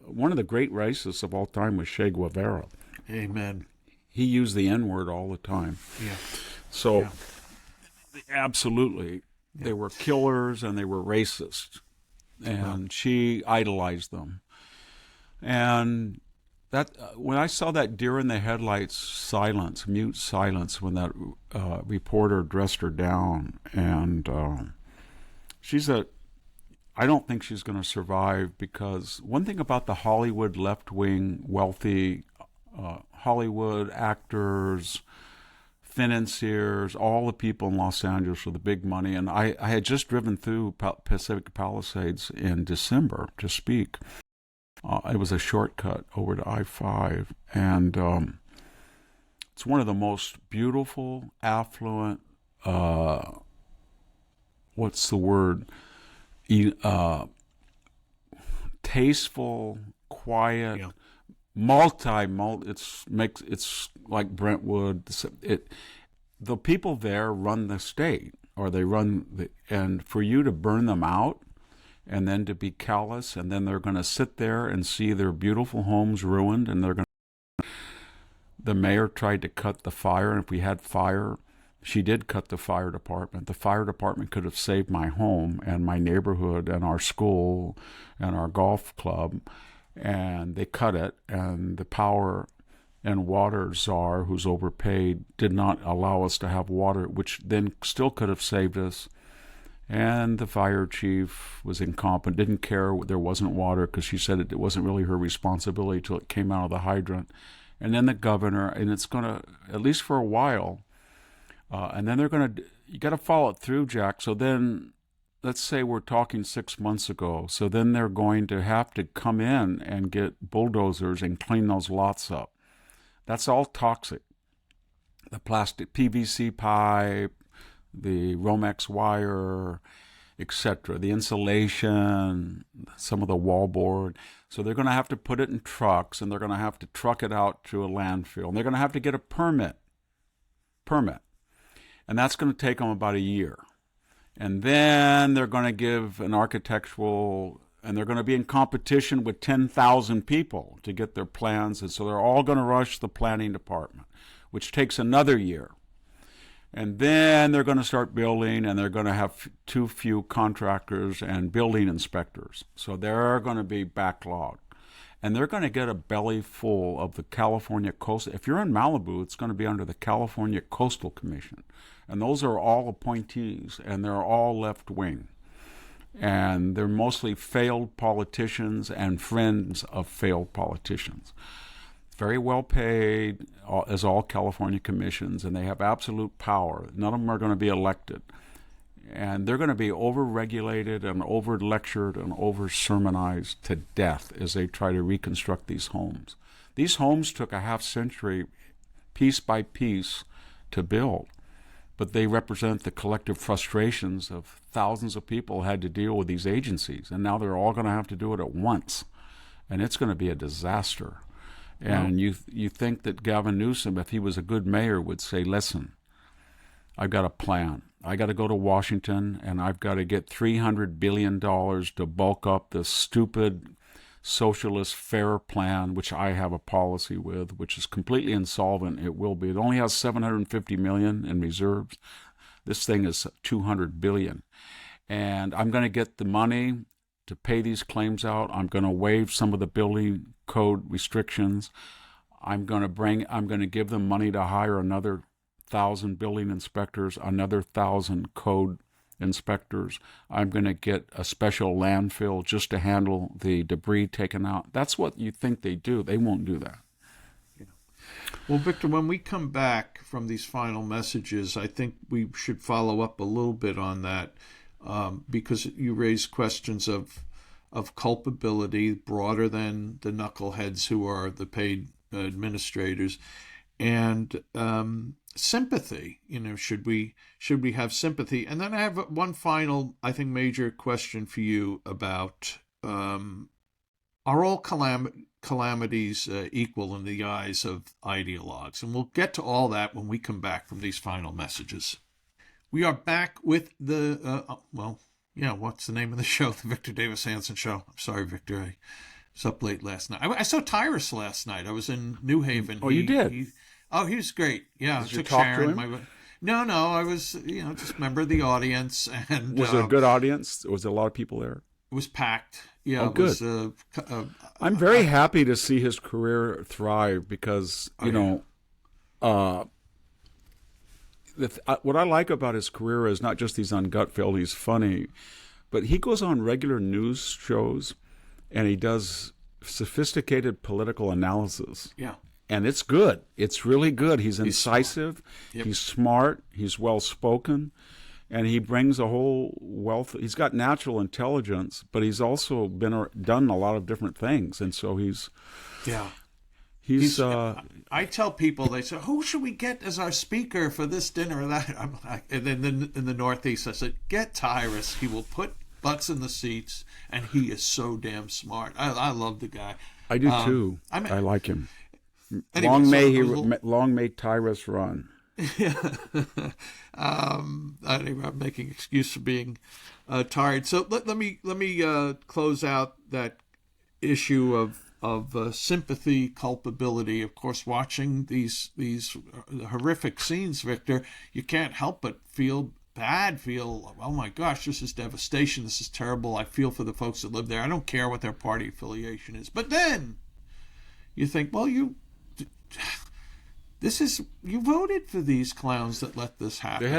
One of the great racists of all time was Che Guevara. Amen. He used the N-word all the time. Yeah. So, yeah. Absolutely, they were killers and they were racist. And she idolized them. And that when I saw that deer in the headlights mute silence, when that reporter dressed her down, and I don't think she's going to survive, because one thing about the Hollywood left-wing, wealthy Hollywood actors, financiers, all the people in Los Angeles with the big money. And I had just driven through Pacific Palisades in December to speak. It was a shortcut over to I-5. And it's one of the most beautiful, affluent, tasteful, quiet, it's like Brentwood. The people there run the state, or and for you to burn them out and then to be callous, and then they're going to sit there and see their beautiful homes ruined, and the mayor tried to cut the fire, and if we had fire, she did cut the fire department. The fire department could have saved my home and my neighborhood and our school and our golf club. And they cut it, and the power and water czar, who's overpaid, did not allow us to have water, which then still could have saved us. And the fire chief was incompetent, didn't care there wasn't water, because she said it wasn't really her responsibility till it came out of the hydrant. And then the governor, and it's going to, at least for a while, and then you got to follow it through, Jack. So then, let's say we're talking 6 months ago. So then they're going to have to come in and get bulldozers and clean those lots up. That's all toxic. The plastic PVC pipe, the Romex wire, etc., the insulation, some of the wallboard. So they're going to have to put it in trucks, and they're going to have to truck it out to a landfill. And they're going to have to get a permit. And that's going to take them about a year. And then they're going to give an architectural, and they're going to be in competition with 10,000 people to get their plans. And so they're all going to rush the planning department, which takes another year. And then they're going to start building, and they're going to have too few contractors and building inspectors. So they're going to be backlogged. And they're going to get a belly full of the California Coast. If you're in Malibu, it's going to be under the California Coastal Commission. And those are all appointees, and they're all left-wing. And they're mostly failed politicians and friends of failed politicians. very well paid, as all California commissions, and they have absolute power. None of them are going to be elected. And they're going to be over-regulated and over-lectured and over-sermonized to death as they try to reconstruct these homes. These homes took a half century, piece by piece, to build. But they represent the collective frustrations of thousands of people who had to deal with these agencies. And now they're all going to have to do it at once. And it's going to be a disaster. And you think that Gavin Newsom, if he was a good mayor, would say, listen, I've got a plan. I got to go to Washington, and I've got to get $300 billion to bulk up this stupid socialist fair plan, which I have a policy with, which is completely insolvent. It will be. It only has $750 million in reserves. This thing is $200 billion. And I'm going to get the money to pay these claims out. I'm going to waive some of the building code restrictions. I'm going to give them money to hire another 1,000 building inspectors, another 1,000 code inspectors. I'm going to get a special landfill just to handle the debris taken out. That's what you think they do. They won't do that. Yeah. Well, Victor, when we come back from these final messages, I think we should follow up a little bit on that, because you raise questions of culpability broader than the knuckleheads who are the paid administrators, and sympathy. Should we have sympathy? And then I have one final, I think, major question for you about are all calamities equal in the eyes of ideologues? And we'll get to all that when we come back from these final messages. We are back with the what's the name of the show? The Victor Davis Hanson Show. I'm sorry, Victor. I was up late last night. I saw Tyrus last night. I was in New Haven. Oh, you did? He was great. Yeah. Did you talk to him? No. I was, just a member of the audience. And was it a good audience? Was there a lot of people there? It was packed. Yeah. Oh, good. I'm very happy to see his career thrive because, what I like about his career is not just he's on Gutfeld, he's funny, but he goes on regular news shows and he does sophisticated political analysis. Yeah. And it's good. It's really good. He's incisive. Yep. He's smart. He's well-spoken. And he brings a whole wealth. He's got natural intelligence, but he's also done a lot of different things. And so he's... Yeah. I tell people, they say, who should we get as our speaker for this dinner or that? I'm like, and then in the Northeast, I said, get Tyrus. He will put butts in the seats, and he is so damn smart. I love the guy. I do too. I like him. Anyway, long may Tyrus run. Yeah. Anyway, I'm making excuse for being tired. So let me close out that issue of sympathy, culpability. Of course, watching these horrific scenes, Victor, you can't help but feel bad, oh my gosh, this is devastation, this is terrible, I feel for the folks that live there. I don't care what their party affiliation is. But then you think, well, you voted for these clowns that let this happen.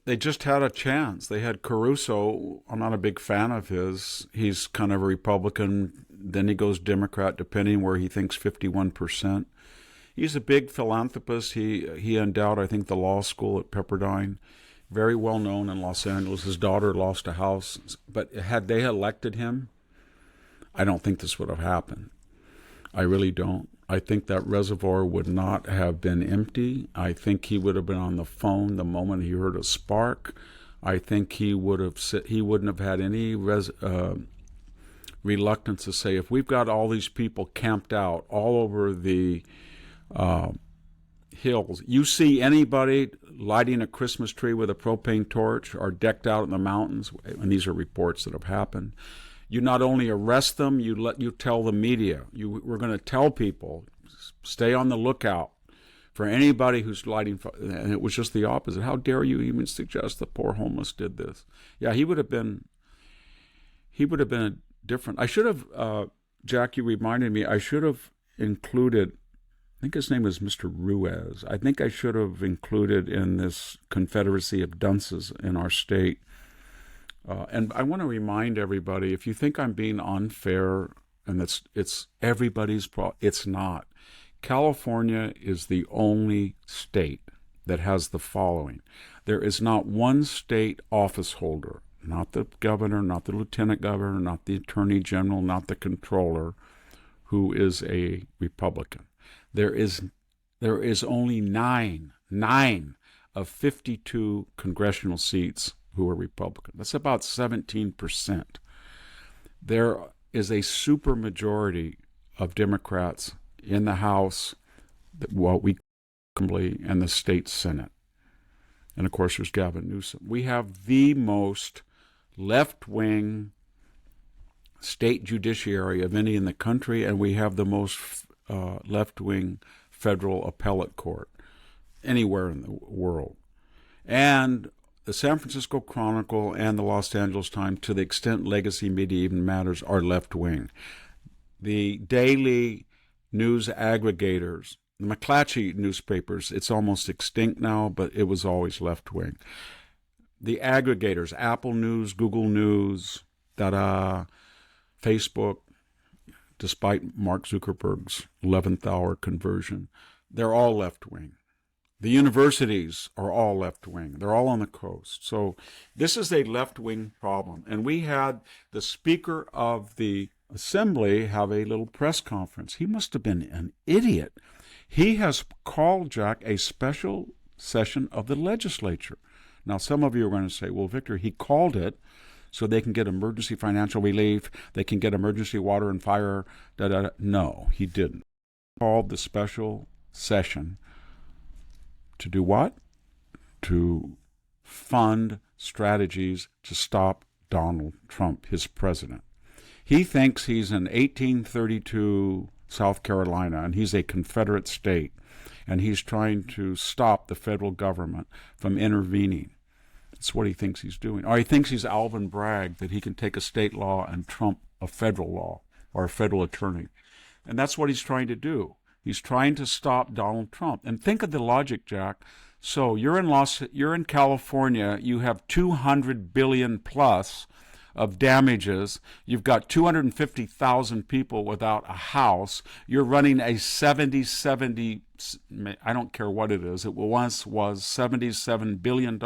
They just had a chance. They had Caruso. I'm not a big fan of his. He's kind of a Republican. Then he goes Democrat, depending where he thinks 51%. He's a big philanthropist. He endowed, I think, the law school at Pepperdine. Very well known in Los Angeles. His daughter lost a house. But had they elected him, I don't think this would have happened. I really don't. I think that reservoir would not have been empty. I think he would have been on the phone the moment he heard a spark. I think he wouldn't have had any reluctance to say, if we've got all these people camped out all over the hills, you see anybody lighting a Christmas tree with a propane torch or decked out in the mountains, and these are reports that have happened, you not only arrest them, you tell the media. We're going to tell people, stay on the lookout for anybody who's lighting. And it was just the opposite. How dare you even suggest the poor homeless did this? Yeah, he would have been a different. I should have, Jack, you reminded me, I should have included, I think his name was Mr. Ruiz. I think I should have included in this confederacy of dunces in our state. And I want to remind everybody, if you think I'm being unfair and it's everybody's problem. It's not. California is the only state that has the following. There is not one state office holder, not the governor, not the lieutenant governor, not the attorney general, not the controller, who is a Republican. There is only nine of 52 congressional seats who are Republican. That's about 17%. There is a supermajority of Democrats in the House, what we Assembly, and the state Senate. And of course, there's Gavin Newsom. We have the most left-wing state judiciary of any in the country, and we have the most left-wing federal appellate court anywhere in the world. And the San Francisco Chronicle and the Los Angeles Times, to the extent legacy media even matters, are left-wing. The daily news aggregators, the McClatchy newspapers, it's almost extinct now, but it was always left-wing. The aggregators, Apple News, Google News, Facebook, despite Mark Zuckerberg's 11th hour conversion, they're all left-wing. The universities are all left-wing. They're all on the coast. So this is a left-wing problem. And we had the Speaker of the Assembly have a little press conference. He must have been an idiot. He has called, Jack, a special session of the legislature. Now, some of you are going to say, well, Victor, he called it so they can get emergency financial relief, they can get emergency water and fire, No, he didn't. He called the special session to do what? To fund strategies to stop Donald Trump, his president. He thinks he's in 1832 South Carolina, and he's a Confederate state, and he's trying to stop the federal government from intervening. That's what he thinks he's doing. Or he thinks he's Alvin Bragg, that he can take a state law and trump a federal law or a federal attorney. And that's what he's trying to do. He's trying to stop Donald Trump. And think of the logic, Jack. So you're in California, you have 200 billion plus of damages. You've got 250,000 people without a house. You're running a 70, I don't care what it is. It once was $77 billion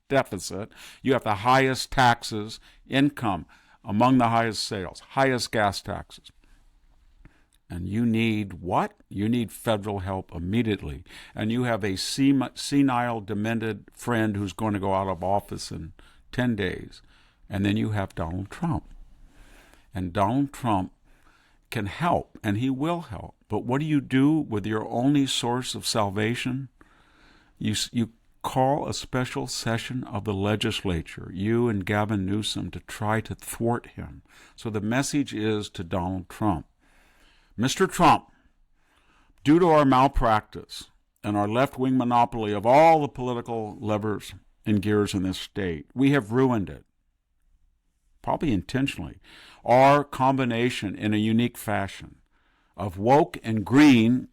deficit. You have the highest taxes, income, among the highest sales, highest gas taxes. And you need what? You need federal help immediately. And you have a senile, demented friend who's going to go out of office in 10 days. And then you have Donald Trump. And Donald Trump can help, and he will help. But what do you do with your only source of salvation? You call a special session of the legislature, you and Gavin Newsom, to try to thwart him. So the message is to Donald Trump, Mr. Trump, due to our malpractice and our left-wing monopoly of all the political levers and gears in this state, we have ruined it. Probably intentionally, our combination in a unique fashion of woke and green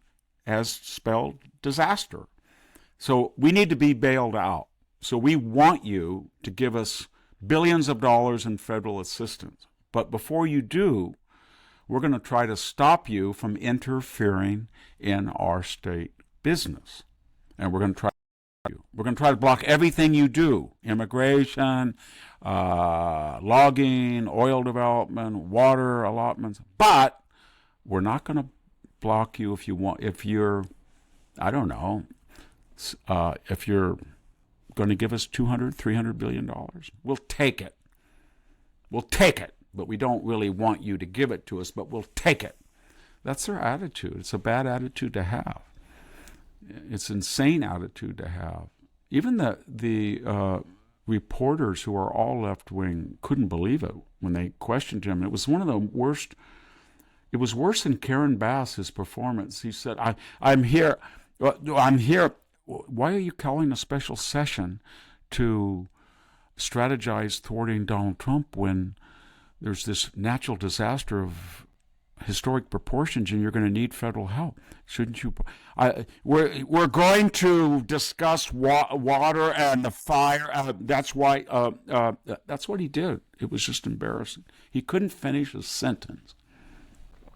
has spelled disaster. So we need to be bailed out. So we want you to give us billions of dollars in federal assistance. But before you do, we're going to try to stop you from interfering in our state business. And we're going to try to block everything you do: immigration, logging, oil development, water allotments. But we're not going to block you if you're going to give us $200, $300 billion. We'll take it. But we don't really want you to give it to us, but we'll take it. That's their attitude. It's a bad attitude to have. It's an insane attitude to have. Even the reporters who are all left-wing couldn't believe it when they questioned him. It was one of the worst. It was worse than Karen Bass, his performance. He said, I'm here. Why are you calling a special session to strategize thwarting Donald Trump when there's this natural disaster of historic proportions and you're going to need federal help? Shouldn't you? We're going to discuss water and the fire. That's why. That's what he did. It was just embarrassing. He couldn't finish a sentence.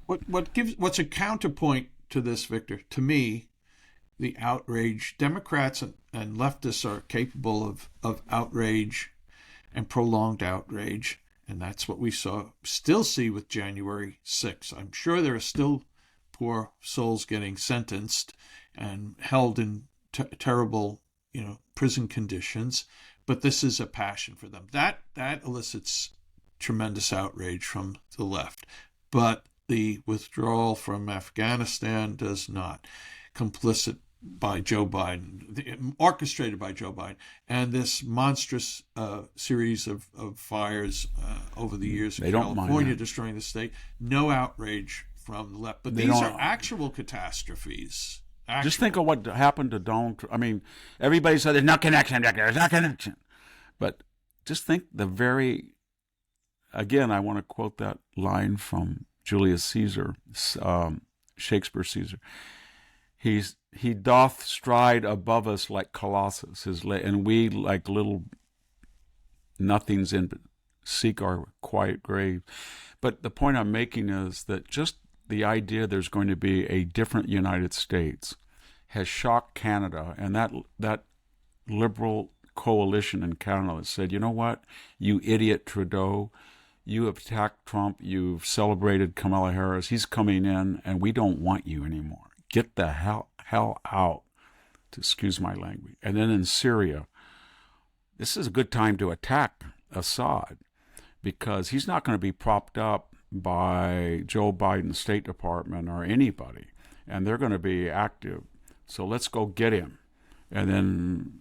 what's a counterpoint to this, Victor? To me, the outrage. Democrats and leftists are capable of outrage and prolonged outrage, and that's what we still see with January 6th. I'm sure there are still poor souls getting sentenced and held in terrible, prison conditions, but this is a passion for them. That elicits tremendous outrage from the left, but the withdrawal from Afghanistan does not. Complicit by Joe Biden, orchestrated by Joe Biden, and this monstrous series of fires over the years in California destroying the state. No outrage from the left, but these are actual catastrophes. Just think of what happened to Donald Trump. I mean, everybody said there's no connection, there's no connection. But just think again, I want to quote that line from Julius Caesar, Shakespeare Caesar. He doth stride above us like Colossus, and we like little nothings seek our quiet grave. But the point I'm making is that just the idea there's going to be a different United States has shocked Canada, and that liberal coalition in Canada said, you know what, you idiot Trudeau, you have attacked Trump, you've celebrated Kamala Harris, he's coming in, and we don't want you anymore. Get the hell out, to excuse my language. And then in Syria, this is a good time to attack Assad, because he's not going to be propped up by Joe Biden's State Department or anybody, and they're going to be active. So let's go get him. And then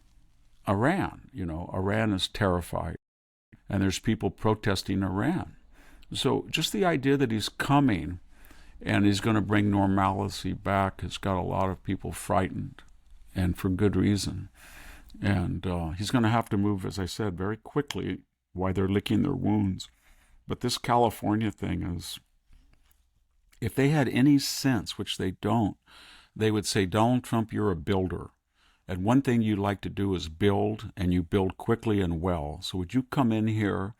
Iran, Iran is terrified, and there's people protesting Iran. So just the idea that he's coming and he's going to bring normalcy back has got a lot of people frightened, and for good reason. And he's going to have to move, as I said, very quickly while they're licking their wounds. But this California thing is, if they had any sense, which they don't, they would say, Donald Trump, you're a builder. And one thing you like to do is build, and you build quickly and well. So would you come in here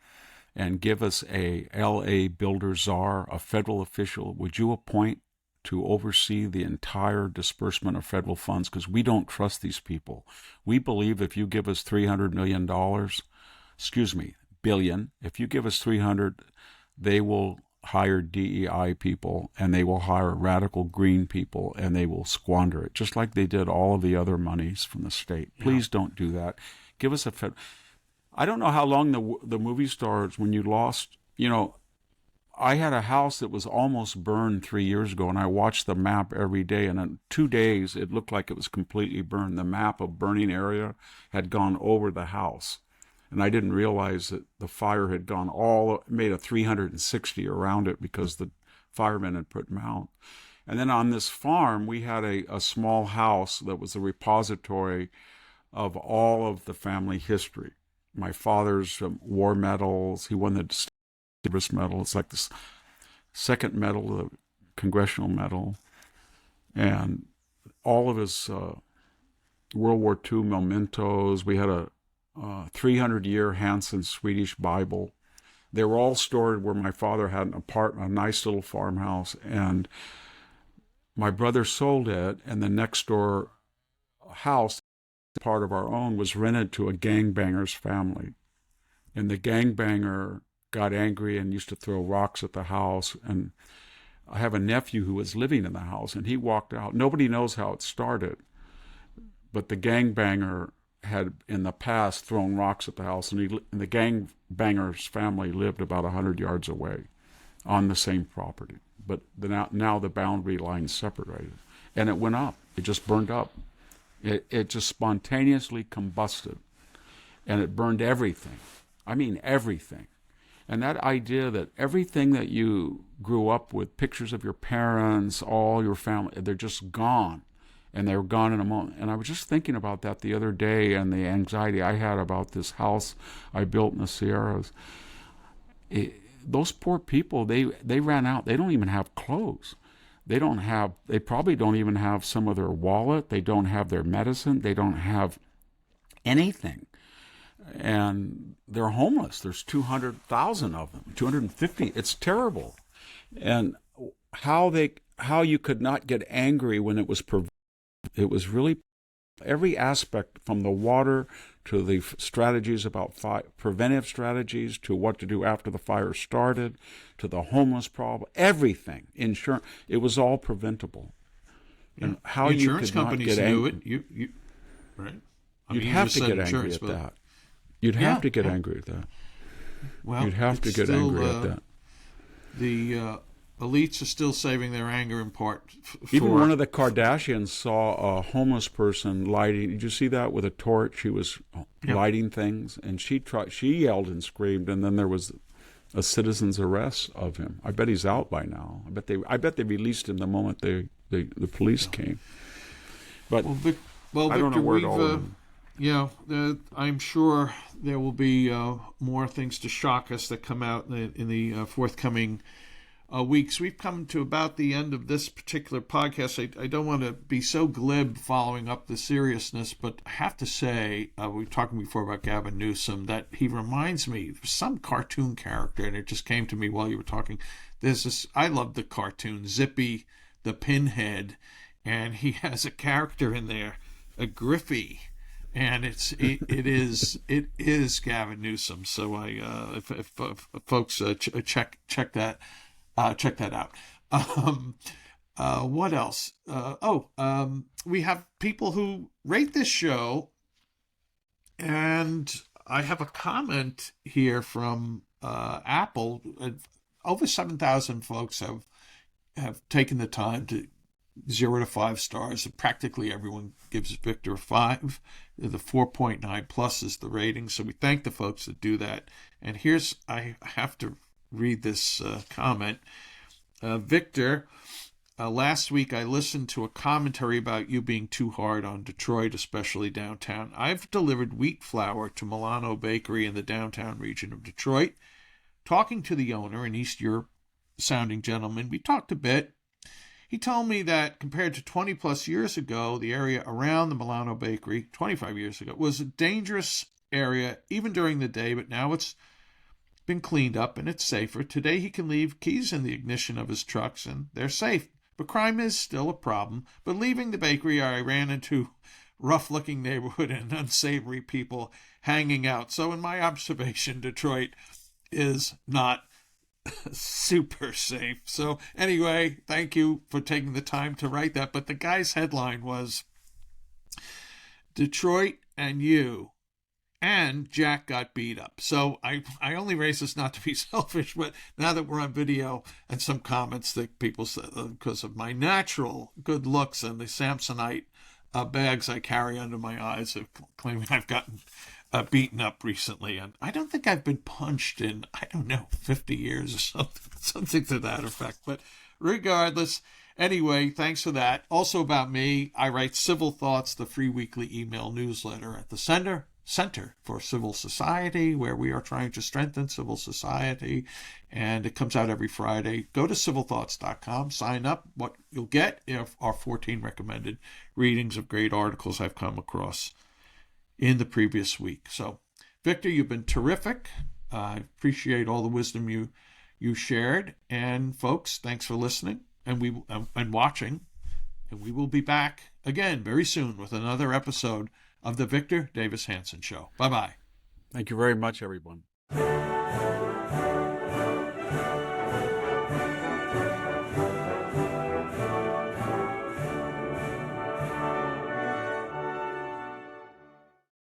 and give us a L.A. builder czar, a federal official? Would you appoint to oversee the entire disbursement of federal funds? Because we don't trust these people. We believe if you give us $300 million, billion, if you give us 300, they will hire DEI people, and they will hire radical green people, and they will squander it, just like they did all of the other monies from the state. Please don't do that. Give us a federal. I don't know how long the movie stars, when you lost, I had a house that was almost burned 3 years ago, and I watched the map every day, and in 2 days it looked like it was completely burned. The map of burning area had gone over the house, and I didn't realize that the fire had made a 360 around it because the firemen had put them out. And then on this farm, we had a small house that was a repository of all of the family history. My father's war medals. He won the Davis medal. It's like the second medal, the Congressional Medal, and all of his World War II mementos. We had a 300-year Hanson Swedish Bible. They were all stored where my father had an apartment, a nice little farmhouse, and my brother sold it, and the next door house, part of our own, was rented to a gangbanger's family. And the gangbanger got angry and used to throw rocks at the house. And I have a nephew who was living in the house, and he walked out. Nobody knows how it started, but the gangbanger had in the past thrown rocks at the house, and the gangbanger's family lived about 100 yards away on the same property. But now the boundary line separated, and it went up. It just burned up. It just spontaneously combusted, and it burned everything. I mean, everything. And that idea that everything that you grew up with, pictures of your parents, all your family, they're just gone. And they were gone in a moment. And I was just thinking about that the other day, and the anxiety I had about this house I built in the Sierras. Those poor people, they ran out. They don't even have clothes. They probably don't even have some of their wallet. They don't have their medicine. They don't have anything. And they're homeless. There's 200,000 of them, 250. It's terrible. And how you could not get angry when it was it was really every aspect, from the water to the strategies about preventive strategies, to what to do after the fire started, to the homeless problem, everything. Insurance, it was all preventable. And how the you insurance could not companies get knew angry, it. You right? you'd have to get angry at that. You'd have to get angry at that. Well, you'd have to get angry at that. The elites are still saving their anger in part. Even one of the Kardashians saw a homeless person lighting. Did you see that with a torch? She was lighting things, and she yelled and screamed, and then there was a citizen's arrest of him. I bet he's out by now. I bet they released him the moment the police came. But well, I don't know Victor, where it all went. I'm sure there will be more things to shock us that come out in the forthcoming weeks. We've come to about the end of this particular podcast. I don't want to be so glib following up the seriousness, but I have to say, we were talking before about Gavin Newsom, that he reminds me of some cartoon character, and it just came to me while you were talking. There's this, I love the cartoon, Zippy the Pinhead, and he has a character in there, a Griffey, and it is Gavin Newsom. So if folks check that. Check that out. What else? We have people who rate this show, and I have a comment here from Apple. Over 7,000 folks have taken the time to 0 to 5 stars. Practically everyone gives Victor a 5. The 4.9 plus is the rating. So we thank the folks that do that. And I have to read this comment. Victor, last week I listened to a commentary about you being too hard on Detroit, especially downtown. I've delivered wheat flour to Milano Bakery in the downtown region of Detroit. Talking to the owner, an East Europe sounding gentleman, we talked a bit. He told me that compared to 20 plus years ago, the area around the Milano Bakery, 25 years ago, was a dangerous area even during the day, but now it's been cleaned up and it's safer. Today he can leave keys in the ignition of his trucks and they're safe. But crime is still a problem. But leaving the bakery, I ran into rough-looking neighborhood and unsavory people hanging out. So in my observation, Detroit is not super safe. So anyway, thank you for taking the time to write that. But the guy's headline was, Detroit and you and Jack got beat up. So I only raise this not to be selfish, but now that we're on video and some comments that people said, because of my natural good looks and the Samsonite bags I carry under my eyes, of claiming I've gotten beaten up recently. And I don't think I've been punched in, 50 years or something to that effect. But regardless, anyway, thanks for that. Also about me, I write Civil Thoughts, the free weekly email newsletter at the Center for Civil Society, where we are trying to strengthen civil society, and it comes out every Friday. Go to civilthoughts.com, sign up. What you'll get are 14 recommended readings of great articles I've come across in the previous week. So, Victor, you've been terrific. I appreciate all the wisdom you shared, and folks, thanks for listening and watching, and we will be back again very soon with another episode of the Victor Davis Hanson Show. Bye-bye. Thank you very much, everyone.